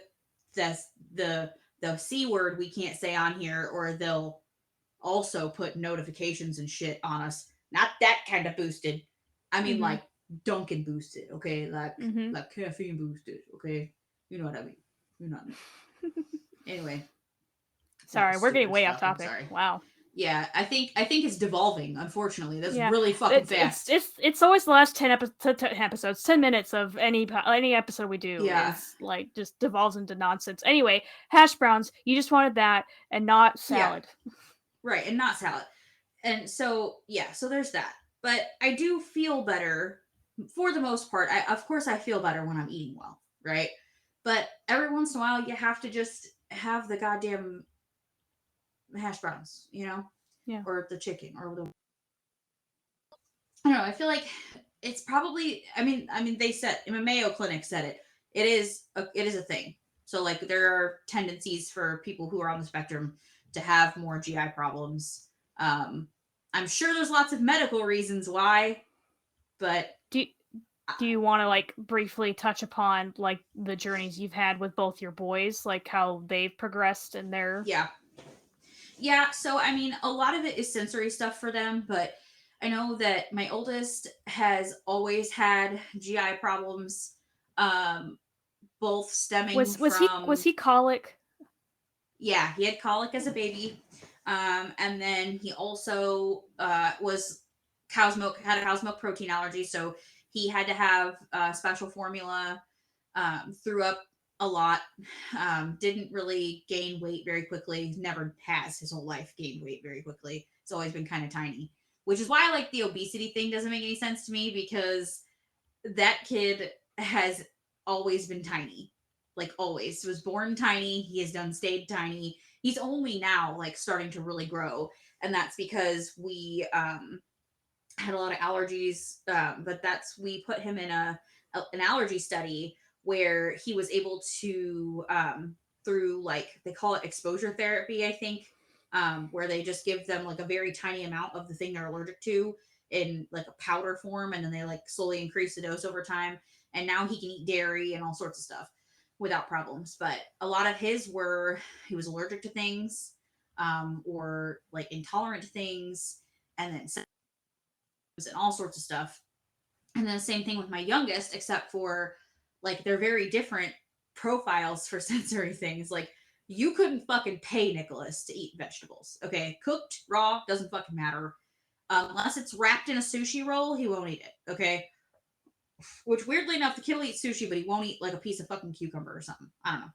the the C word we can't say on here, or they'll also put notifications and shit on us. Not that kind of boosted. I mean Mm-hmm. like Dunkin' boosted, okay? Mm-hmm. Like caffeine boosted, okay? You know what I mean. You know what I mean. Anyway, that Sorry, was we're getting stupid as way off fuck. I'm topic. sorry. Wow. Yeah, I think it's devolving. Unfortunately, that's Yeah, really fucking fast. it's always the last 10 episodes, 10 minutes of any episode we do Yeah, is like just devolves into nonsense. Anyway, hash browns. You just wanted that and not yeah, salad. right, and not salad. And so yeah, so there's that. But I do feel better for the most part. Of course I feel better when I'm eating well, right? But every once in a while, you have to just have the goddamn hash browns, Yeah. or the chicken, or the I don't know. I feel like it's probably. I mean, they said Mayo Clinic said it. It is a thing. So like there are tendencies for people who are on the spectrum to have more GI problems. Um, I'm sure there's lots of medical reasons why, but Do do you want to like briefly touch upon like the journeys you've had with both your boys, like how they've progressed in their yeah, yeah. So I mean, a lot of it is sensory stuff for them, but I know that my oldest has always had GI problems. Um, both stemming was from he colic? yeah, he had colic as a baby, and then he also was cow's milk had a cow's milk protein allergy, so he had to have special formula. Threw up a lot. Didn't really gain weight very quickly. Never has his whole life gained weight very quickly. It's always been kind of tiny, which is why like the obesity thing doesn't make any sense to me because that kid has always been tiny. Like always. He was born tiny. He has done stayed tiny. He's only now like starting to really grow. And that's because we had a lot of allergies. But we put him in an allergy study where he was able to through like they call it exposure therapy, I think, where they just give them like a very tiny amount of the thing they're allergic to. in like a powder form, and then they like slowly increase the dose over time. And now he can eat dairy and all sorts of stuff without problems. But a lot of his were he was allergic to things, or like intolerant to things, and then and all sorts of stuff. And then the same thing with my youngest, except for like they're very different profiles for sensory things. Like you couldn't fucking pay Nicholas to eat vegetables. Okay, cooked, raw, doesn't fucking matter. Unless it's wrapped in a sushi roll, he won't eat it. Okay, which weirdly enough, the kid will eat sushi, but he won't eat like a piece of fucking cucumber or something. I don't know.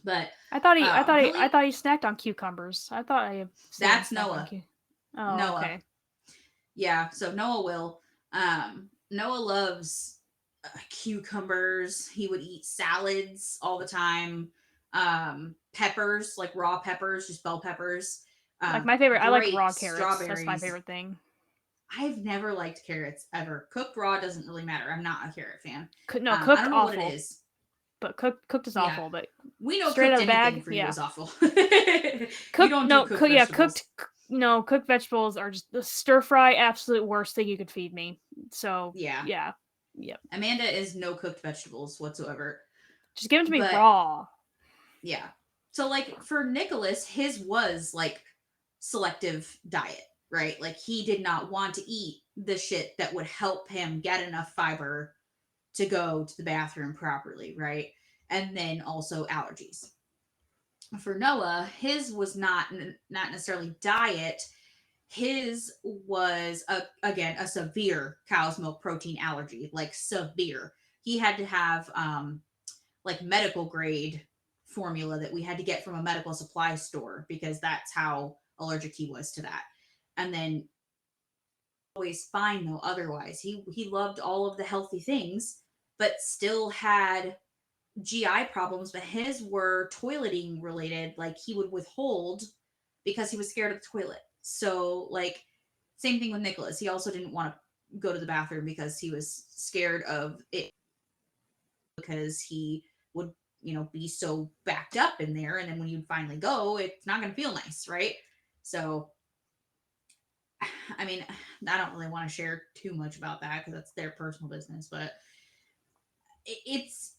But he'll I eat. thought he snacked on cucumbers. I thought I seen him That's snack on Noah. cucumbers. Oh, Noah. okay. Yeah, so Noah will. Noah loves cucumbers. He would eat salads all the time. Peppers, like raw peppers, just bell peppers. Like my favorite, I like raw Grapes, carrots. That's my strawberries. favorite thing. I've never liked carrots ever. Cooked raw doesn't really matter. I'm not a carrot fan. No, I cooked don't know what it awful, is. but cooked is Yeah, awful. But we know straight cooked out of the anything bag, for you yeah. is awful. You don't do cooked Yeah, vegetables. no, cooked vegetables are just the stir fry absolute worst thing you could feed me. So Yeah, yeah, yep. Amanda is no cooked vegetables whatsoever. Just give them to me But raw. yeah. So like for Nicholas, his was like selective diet, right? Like he did not want to eat the shit that would help him get enough fiber to go to the bathroom properly, right? And then also allergies. For Noah, his was not necessarily diet. His was again a severe cow's milk protein allergy, like severe. He had to have like medical grade formula that we had to get from a medical supply store because that's how allergic he was to that. And then always fine though otherwise. He loved all of the healthy things but still had GI problems, but his were toileting related. Like he would withhold because he was scared of the toilet. So like same thing with Nicholas. He also didn't want to go to the bathroom because he was scared of it because he would, be so backed up in there. And then when you finally go, it's not going to feel nice, right? So, I mean, I don't really want to share too much about that because that's their personal business, but it's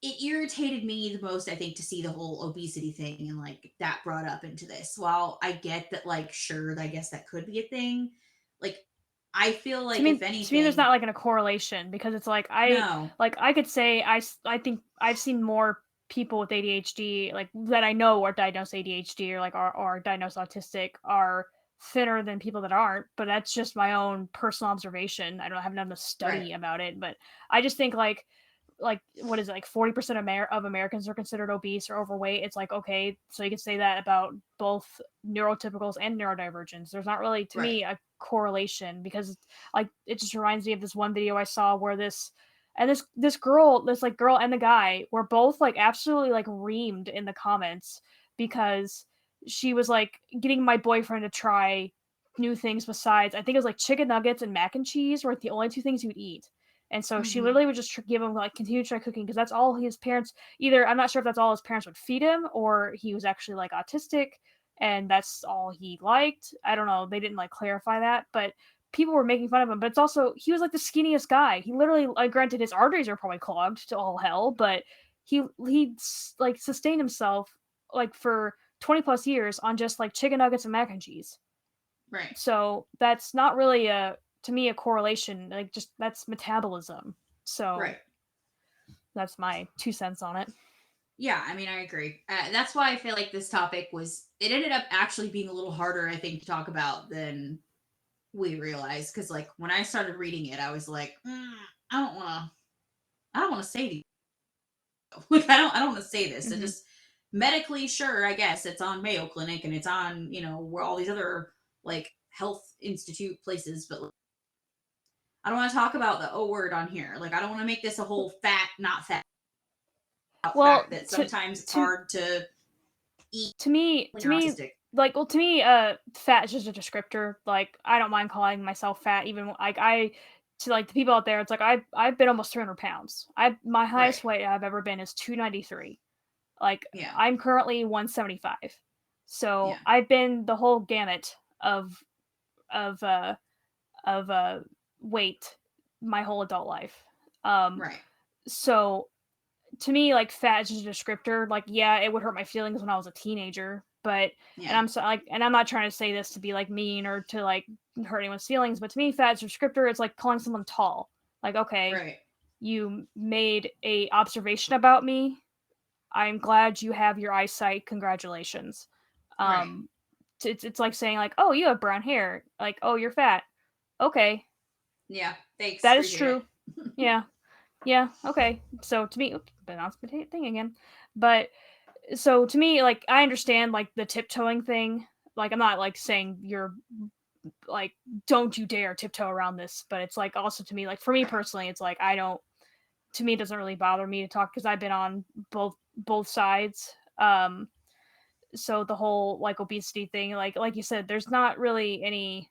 it irritated me the most, I think, to see the whole obesity thing and like that brought up into this. While I get that, like, sure, I guess that could be a thing. Like, I feel like if To me, there's not anything, like a correlation because it's no, like I could say I think I've seen more people with ADHD like that I know are diagnosed ADHD or like are diagnosed autistic are thinner than people that aren't, but that's just my own personal observation. I haven't done a right, study about it, but I just think like what is it, like 40% of Americans are considered obese or overweight. It's like, okay, so you can say that about both neurotypicals and neurodivergents. There's not really to right, me a correlation because like it just reminds me of this one video I saw where this girl, this like girl and the guy were both like absolutely like reamed in the comments because she was like getting my boyfriend to try new things besides I think it was like chicken nuggets and mac and cheese were like the only two things he would eat. And so she mm-hmm. literally would just give him like continue to try cooking because that's all his parents either I'm not sure if that's all his parents would feed him or he was actually like autistic and that's all he liked. I don't know. They didn't like clarify that, but people were making fun of him. But it's also he was like the skinniest guy. He literally, like, granted, his arteries are probably clogged to all hell, but he like sustained himself like for 20 plus years on just like chicken nuggets and mac and cheese. Right, So that's not really a to me a correlation. Like just that's metabolism. So right. that's my 2 cents on it. Yeah, I mean, I agree. That's why I feel like this topic it ended up actually being a little harder, I think, to talk about than we realized. Because, like, when I started reading it, I was like, I don't want to, I don't want to say these. Like, I don't want to say this. It Mm-hmm. just medically, sure, I guess it's on Mayo Clinic and it's on, where all these other like health institute places, but like, I don't want to talk about the O word on here. Like, I don't want to make this a whole fat, not fat Well, fact that sometimes it's to hard to eat when to you're me, autistic. like, well, to me, fat is just a descriptor. Like, I don't mind calling myself fat, even like I to like the people out there. It's like I've been almost 300 pounds. My Right. highest weight I've ever been is 293. Like, Yeah. I'm currently 175. So Yeah. I've been the whole gamut of weight my whole adult life. Um, Right. so to me, like fat is just a descriptor. Like, yeah, it would hurt my feelings when I was a teenager, but and Yeah. I'm so like, and I'm not trying to say this to be like mean or to like hurt anyone's feelings, but to me, fat is a descriptor. It's like calling someone tall. Like, okay, Right. you made a observation about me. I'm glad you have your eyesight. Congratulations. Right. Um, it's like saying like, oh, you have brown hair. Like, oh, you're fat. Okay, Yeah. Thanks. that is Appreciate true. it. Yeah, yeah, okay. So to me, oops, been on thing again. But so to me, like I understand like the tiptoeing thing. Like I'm not like saying you're like don't you dare tiptoe around this, but it's like also to me, like for me Right. personally, it's like I don't. To me, it doesn't really bother me to talk because I've been on both sides. So the whole like obesity thing, like you said, there's not really any.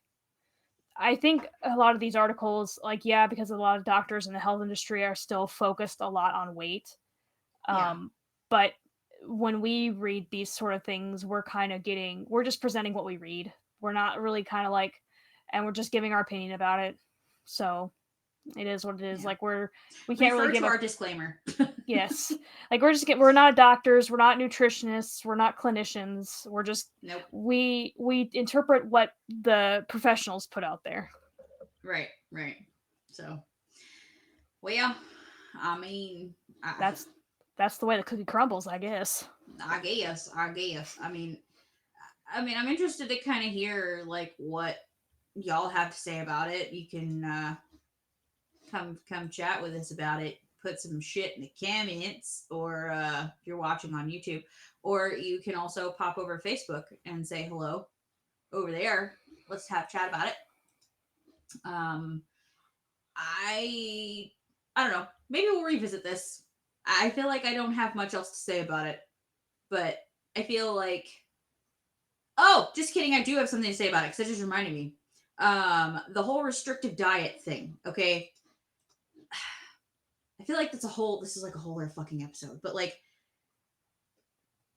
I think a lot of these articles, like yeah, because a lot of doctors in the health industry are still focused a lot on weight. Yeah. But when we read these sort of things, we're just presenting what we read. We're not really kind of like, and we're just giving our opinion about it. So it is what it is. Yeah. Like we can't really Refer give to a our disclaimer. yes. Like we're not doctors, we're not nutritionists, we're not clinicians. We're just Nope. we interpret what the professionals put out there. Right. Right. So, well, I mean, That's that's the way the cookie crumbles, I guess. I guess. I guess. I mean, I'm interested to kind of hear like what y'all have to say about it. You can come chat with us about it. Put some shit in the comments, or if you're watching on YouTube, or you can also pop over Facebook and say hello over there. Let's have a chat about it. Um, I I don't know. Maybe we'll revisit this. I feel like I don't have much else to say about it, but I feel like oh, just kidding. I do have something to say about it because it just reminded me. The whole restrictive diet thing. Okay, I feel like this is like a whole other fucking episode, but like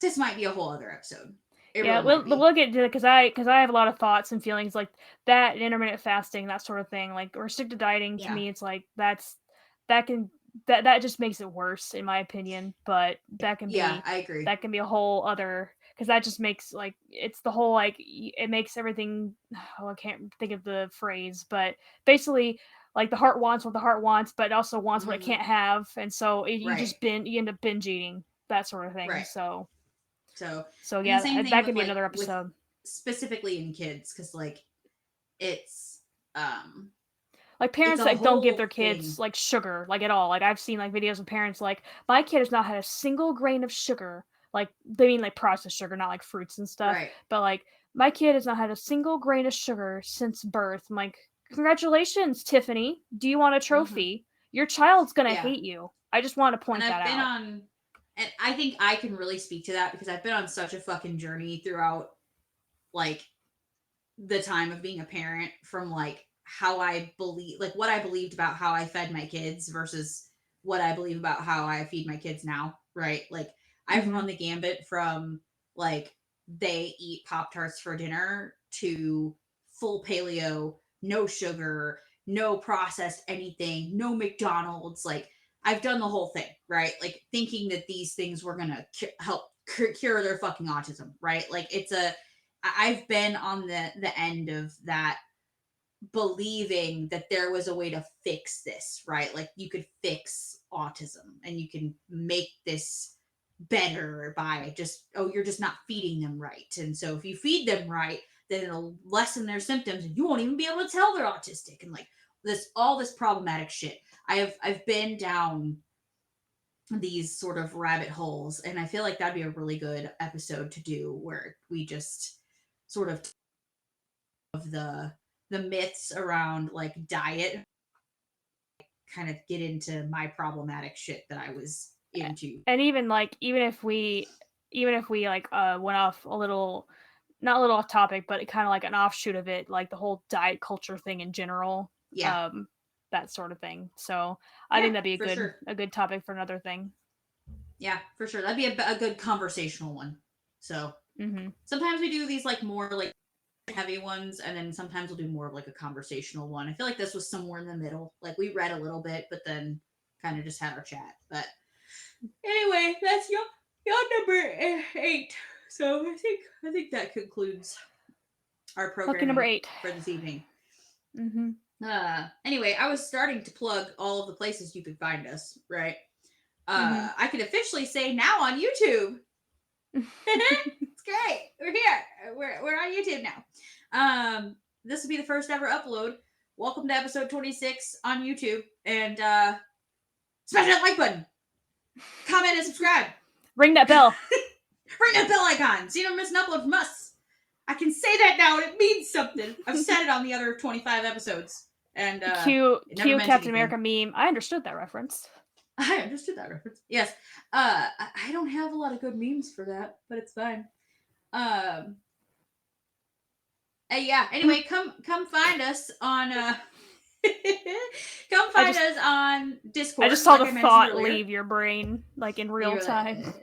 this might be a whole other episode. It Yeah, really might be. we'll get to it because I have a lot of thoughts and feelings like that, and intermittent fasting, that sort of thing. Like restricted dieting to Yeah. me, it's like that can that just makes it worse in my opinion. But Yeah, I agree. that can be a whole other because that just makes like it's the whole like it makes everything. Oh, I can't think of the phrase, but basically like the heart wants what the heart wants, but it also wants what it Hmm. can't have, and so Right. you end up binge eating that sort of thing. Right. So. So, So and the yeah, same thing that with could be like another with episode. specifically in kids, because like it's um Like it's parents a that don't give their whole kids thing. like sugar, like at all. Like I've seen like videos of parents like my kid has not had a single grain of sugar. Like they mean like processed sugar, not like fruits and stuff. Right. But like my kid has not had a single grain of sugar since birth. I'm like, congratulations, Tiffany. Do you want a Hmm. trophy? Your child's gonna Yeah. hate you. I just want to And point that I've been out. on, and I think I can really speak to that because I've been on such a fucking journey throughout like the time of being a parent, from like how I believe, like what I believed about how I fed my kids versus what I believe about how I feed my kids now, right? Like I've Mm-hmm. run the gambit from like they eat Pop Tarts for dinner to full paleo, no sugar, no processed anything, no McDonald's. Like I've done the whole thing, right? Like thinking that these things were gonna help cure their fucking autism, right? Like I've been on the end of that, believing that there was a way to fix this, right? Like you could fix autism and you can make this better by just, oh, you're just not feeding them right. And so if you feed them right, then it'll lessen their symptoms and you won't even be able to tell they're autistic, and like this all this problematic shit. I've been down these sort of rabbit holes, and I feel like that'd be a really good episode to do where we just sort of the myths around like diet, kind of get into my problematic shit that I was into. And even like even if we like went off a little not a little off topic, but kind of like an offshoot of it, like the whole diet culture thing in general, Yeah. um, that sort of thing. So I Yeah, think that'd be for sure. a good topic for another thing. Yeah, for sure. That'd be a good conversational one. So Mm-hmm. sometimes we do these like more like heavy ones, and then sometimes we'll do more of like a conversational one. I feel like this was somewhere in the middle. Like we read a little bit, but then kind of just had our chat. But anyway, that's your number 8. So I think that concludes our Lucky programming number 8. for this evening. Mm-hmm. Anyway, I was starting to plug all of the places you could find us, right? I could officially say now on YouTube. It's great. We're here. We're on YouTube now. This will be the first ever upload. Welcome to episode 26 on YouTube, and smash that like button, comment, and subscribe. Ring that bell. Ring that bell icon so you don't miss an upload from us. I can say that now, and it means something. I've said it on the other 25 episodes, and Cue Captain anything. America meme. I understood that reference. I understood that reference. Yes. I don't have a lot of good memes for that, but it's fine. Yeah. Anyway, come find us on us on Discord. I just saw like the thought leave your brain like in real time.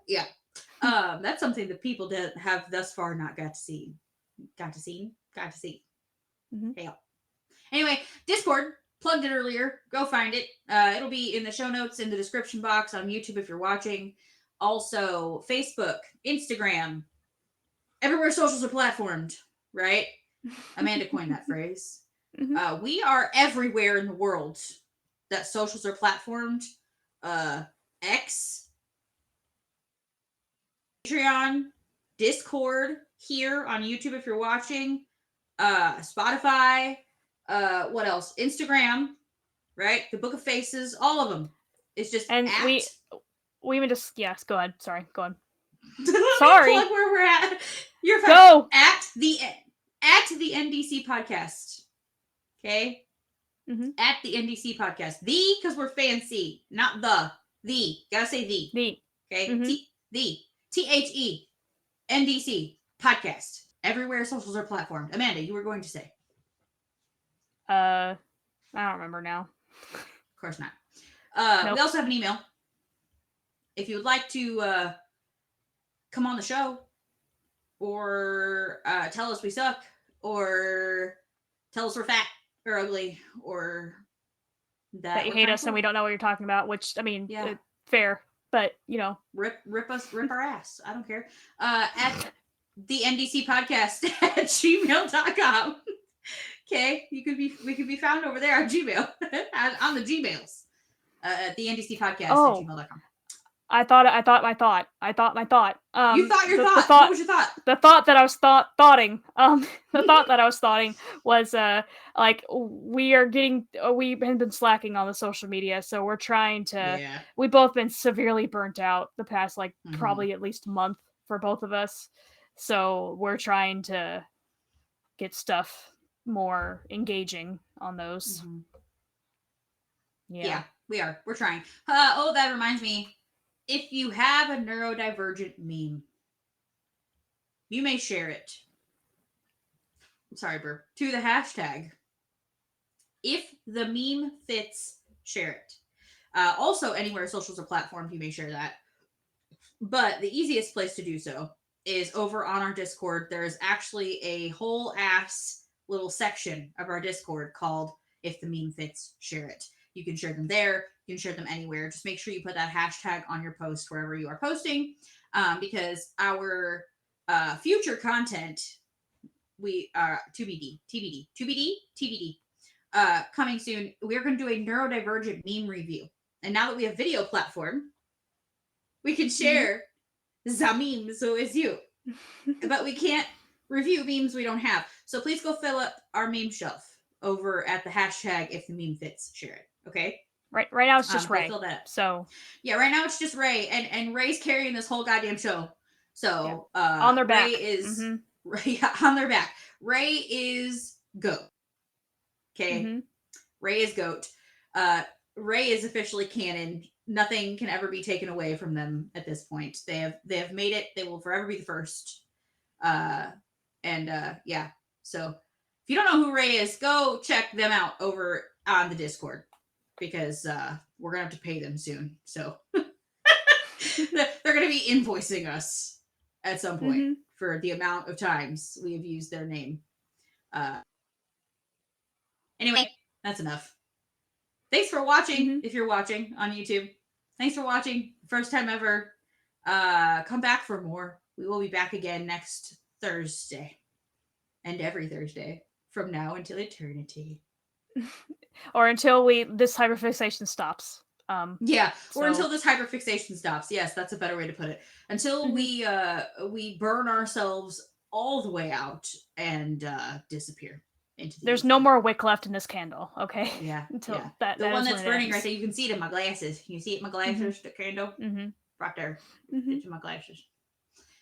Yeah. That's something that people have thus far not got to see. Got to see. Mm-hmm. Hey. Anyway, Discord. Plugged it earlier. Go find it. It'll be in the show notes in the description box on YouTube if you're watching. Also, Facebook, Instagram, everywhere socials are platformed, right? Amanda coined that phrase. Mm-hmm. We are everywhere in the world that socials are platformed. X, Patreon, Discord, here on YouTube if you're watching, Spotify, what else? Instagram, right? The Book of Faces, all of them. It's just and at... we even just yes. Go ahead. Sorry. Go on. Sorry. Plug where we're at. You're fine. Go at the NDC podcast. Okay. Mm-hmm. At the NDC podcast. The because we're fancy, not the. The gotta say the. The. Okay. Mm-hmm. The THE NDC podcast. Everywhere socials are platformed. Amanda, you were going to say. I don't remember now. Of course not. Nope. We also have an email. If you would like to come on the show, or tell us we suck, or tell us we're fat or ugly, or that you hate us and we don't know what you're talking about, which I mean, yeah, fair, but you know, rip our ass. I don't care. At the NDC podcast at gmail.com. Okay, we could be found over there on Gmail on the Gmails. At the NDC podcast at gmail.com. I thought my thought. You thought your thought. What was your thought? The thought that I was thoughting. The thought that I was thoughting was like we've been slacking on the social media, so we're trying to. Yeah. We've both been severely burnt out the past probably at least month for both of us. So we're trying to get stuff more engaging on those. Mm-hmm. Yeah, we are. We're trying. That reminds me. If you have a neurodivergent meme, you may share it. I'm sorry, Burp. To the hashtag. If the meme fits, share it. Also, anywhere socials are platformed, you may share that. But the easiest place to do so is over on our Discord. There is actually a whole ass little section of our Discord called If the Meme Fits, Share It. You can share them there. You can share them anywhere. Just make sure you put that hashtag on your post wherever you are posting, because our future content, we are TBD, coming soon. We're going to do a neurodivergent meme review. And now that we have video platform, we can share the memes, so it's you. But we can't review memes we don't have. So please go fill up our meme shelf over at the hashtag If the Meme Fits, share it. Okay. Right now it's just Ray. So yeah, right now it's just Ray, and Ray's carrying this whole goddamn show. So on their back. Ray is on their back. Ray is goat. Okay. Ray is goat. Ray is officially canon. Nothing can ever be taken away from them at this point. They have made it. They will forever be the first. Yeah. So if you don't know who Ray is, go check them out over on the Discord, because we're gonna have to pay them soon. So they're gonna be invoicing us at some point for the amount of times we have used their name. Anyway, that's enough. Thanks for watching. If you're watching on YouTube, thanks for watching. First time ever. Come back for more. We will be back again next Thursday and every Thursday from now until eternity. Or until this hyperfixation stops. Or until this hyperfixation stops. Yes, that's a better way to put it. Until we burn ourselves all the way out and disappear into the There's no more wick left in this candle, okay? Yeah. Until yeah. that the one that's burning ends. right there. You can see it in my glasses. Can you see it in my glasses? The candle right there. It's in my glasses.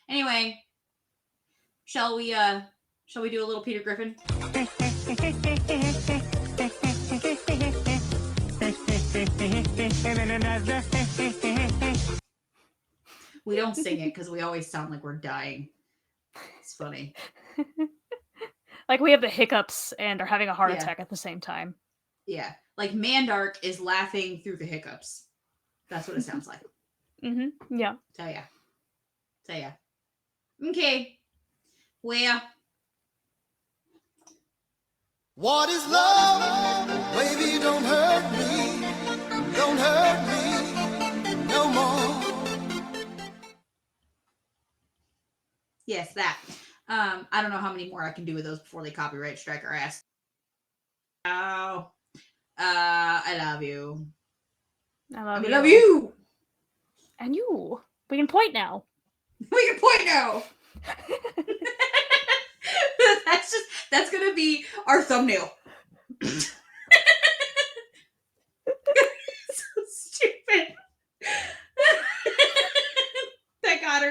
Anyway, shall we do a little Peter Griffin? We don't sing it because we always sound like we're dying. It's funny. Like we have the hiccups and are having a heart attack at the same time. Yeah. Like Mandark is laughing through the hiccups. That's what it sounds like. Yeah. So yeah. Okay. Well. What is love? Baby, don't hurt me. Don't hurt me no more. Yes, that. I don't know how many more I can do with those before they copyright strike our ass. Oh. I love you. I love love you. And you. We can point now. We can point now. That's gonna be our thumbnail. So stupid. That got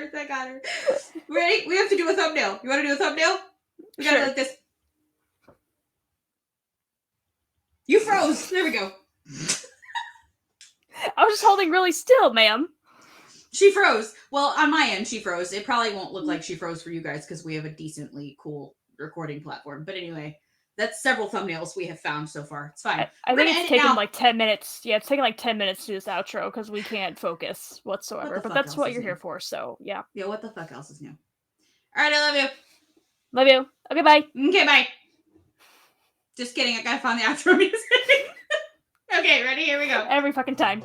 her. Ready? We have to do a thumbnail. You want to do a thumbnail? We gotta like this. You froze. There we go. I was just holding really still, ma'am. She froze. Well, on my end, she froze. It probably won't look like she froze for you guys because we have a decently cool recording platform. But anyway, that's several thumbnails we have found so far. It's fine. I think it's taken like 10 minutes. Yeah, it's taken like 10 minutes to do this outro because we can't focus whatsoever. But that's what you're here for, so yeah. Yeah, what the fuck else is new? All right, I love you. Love you. Okay, bye. Okay, bye. Just kidding. I gotta find the outro music. Okay, ready? Here we go. Every fucking time.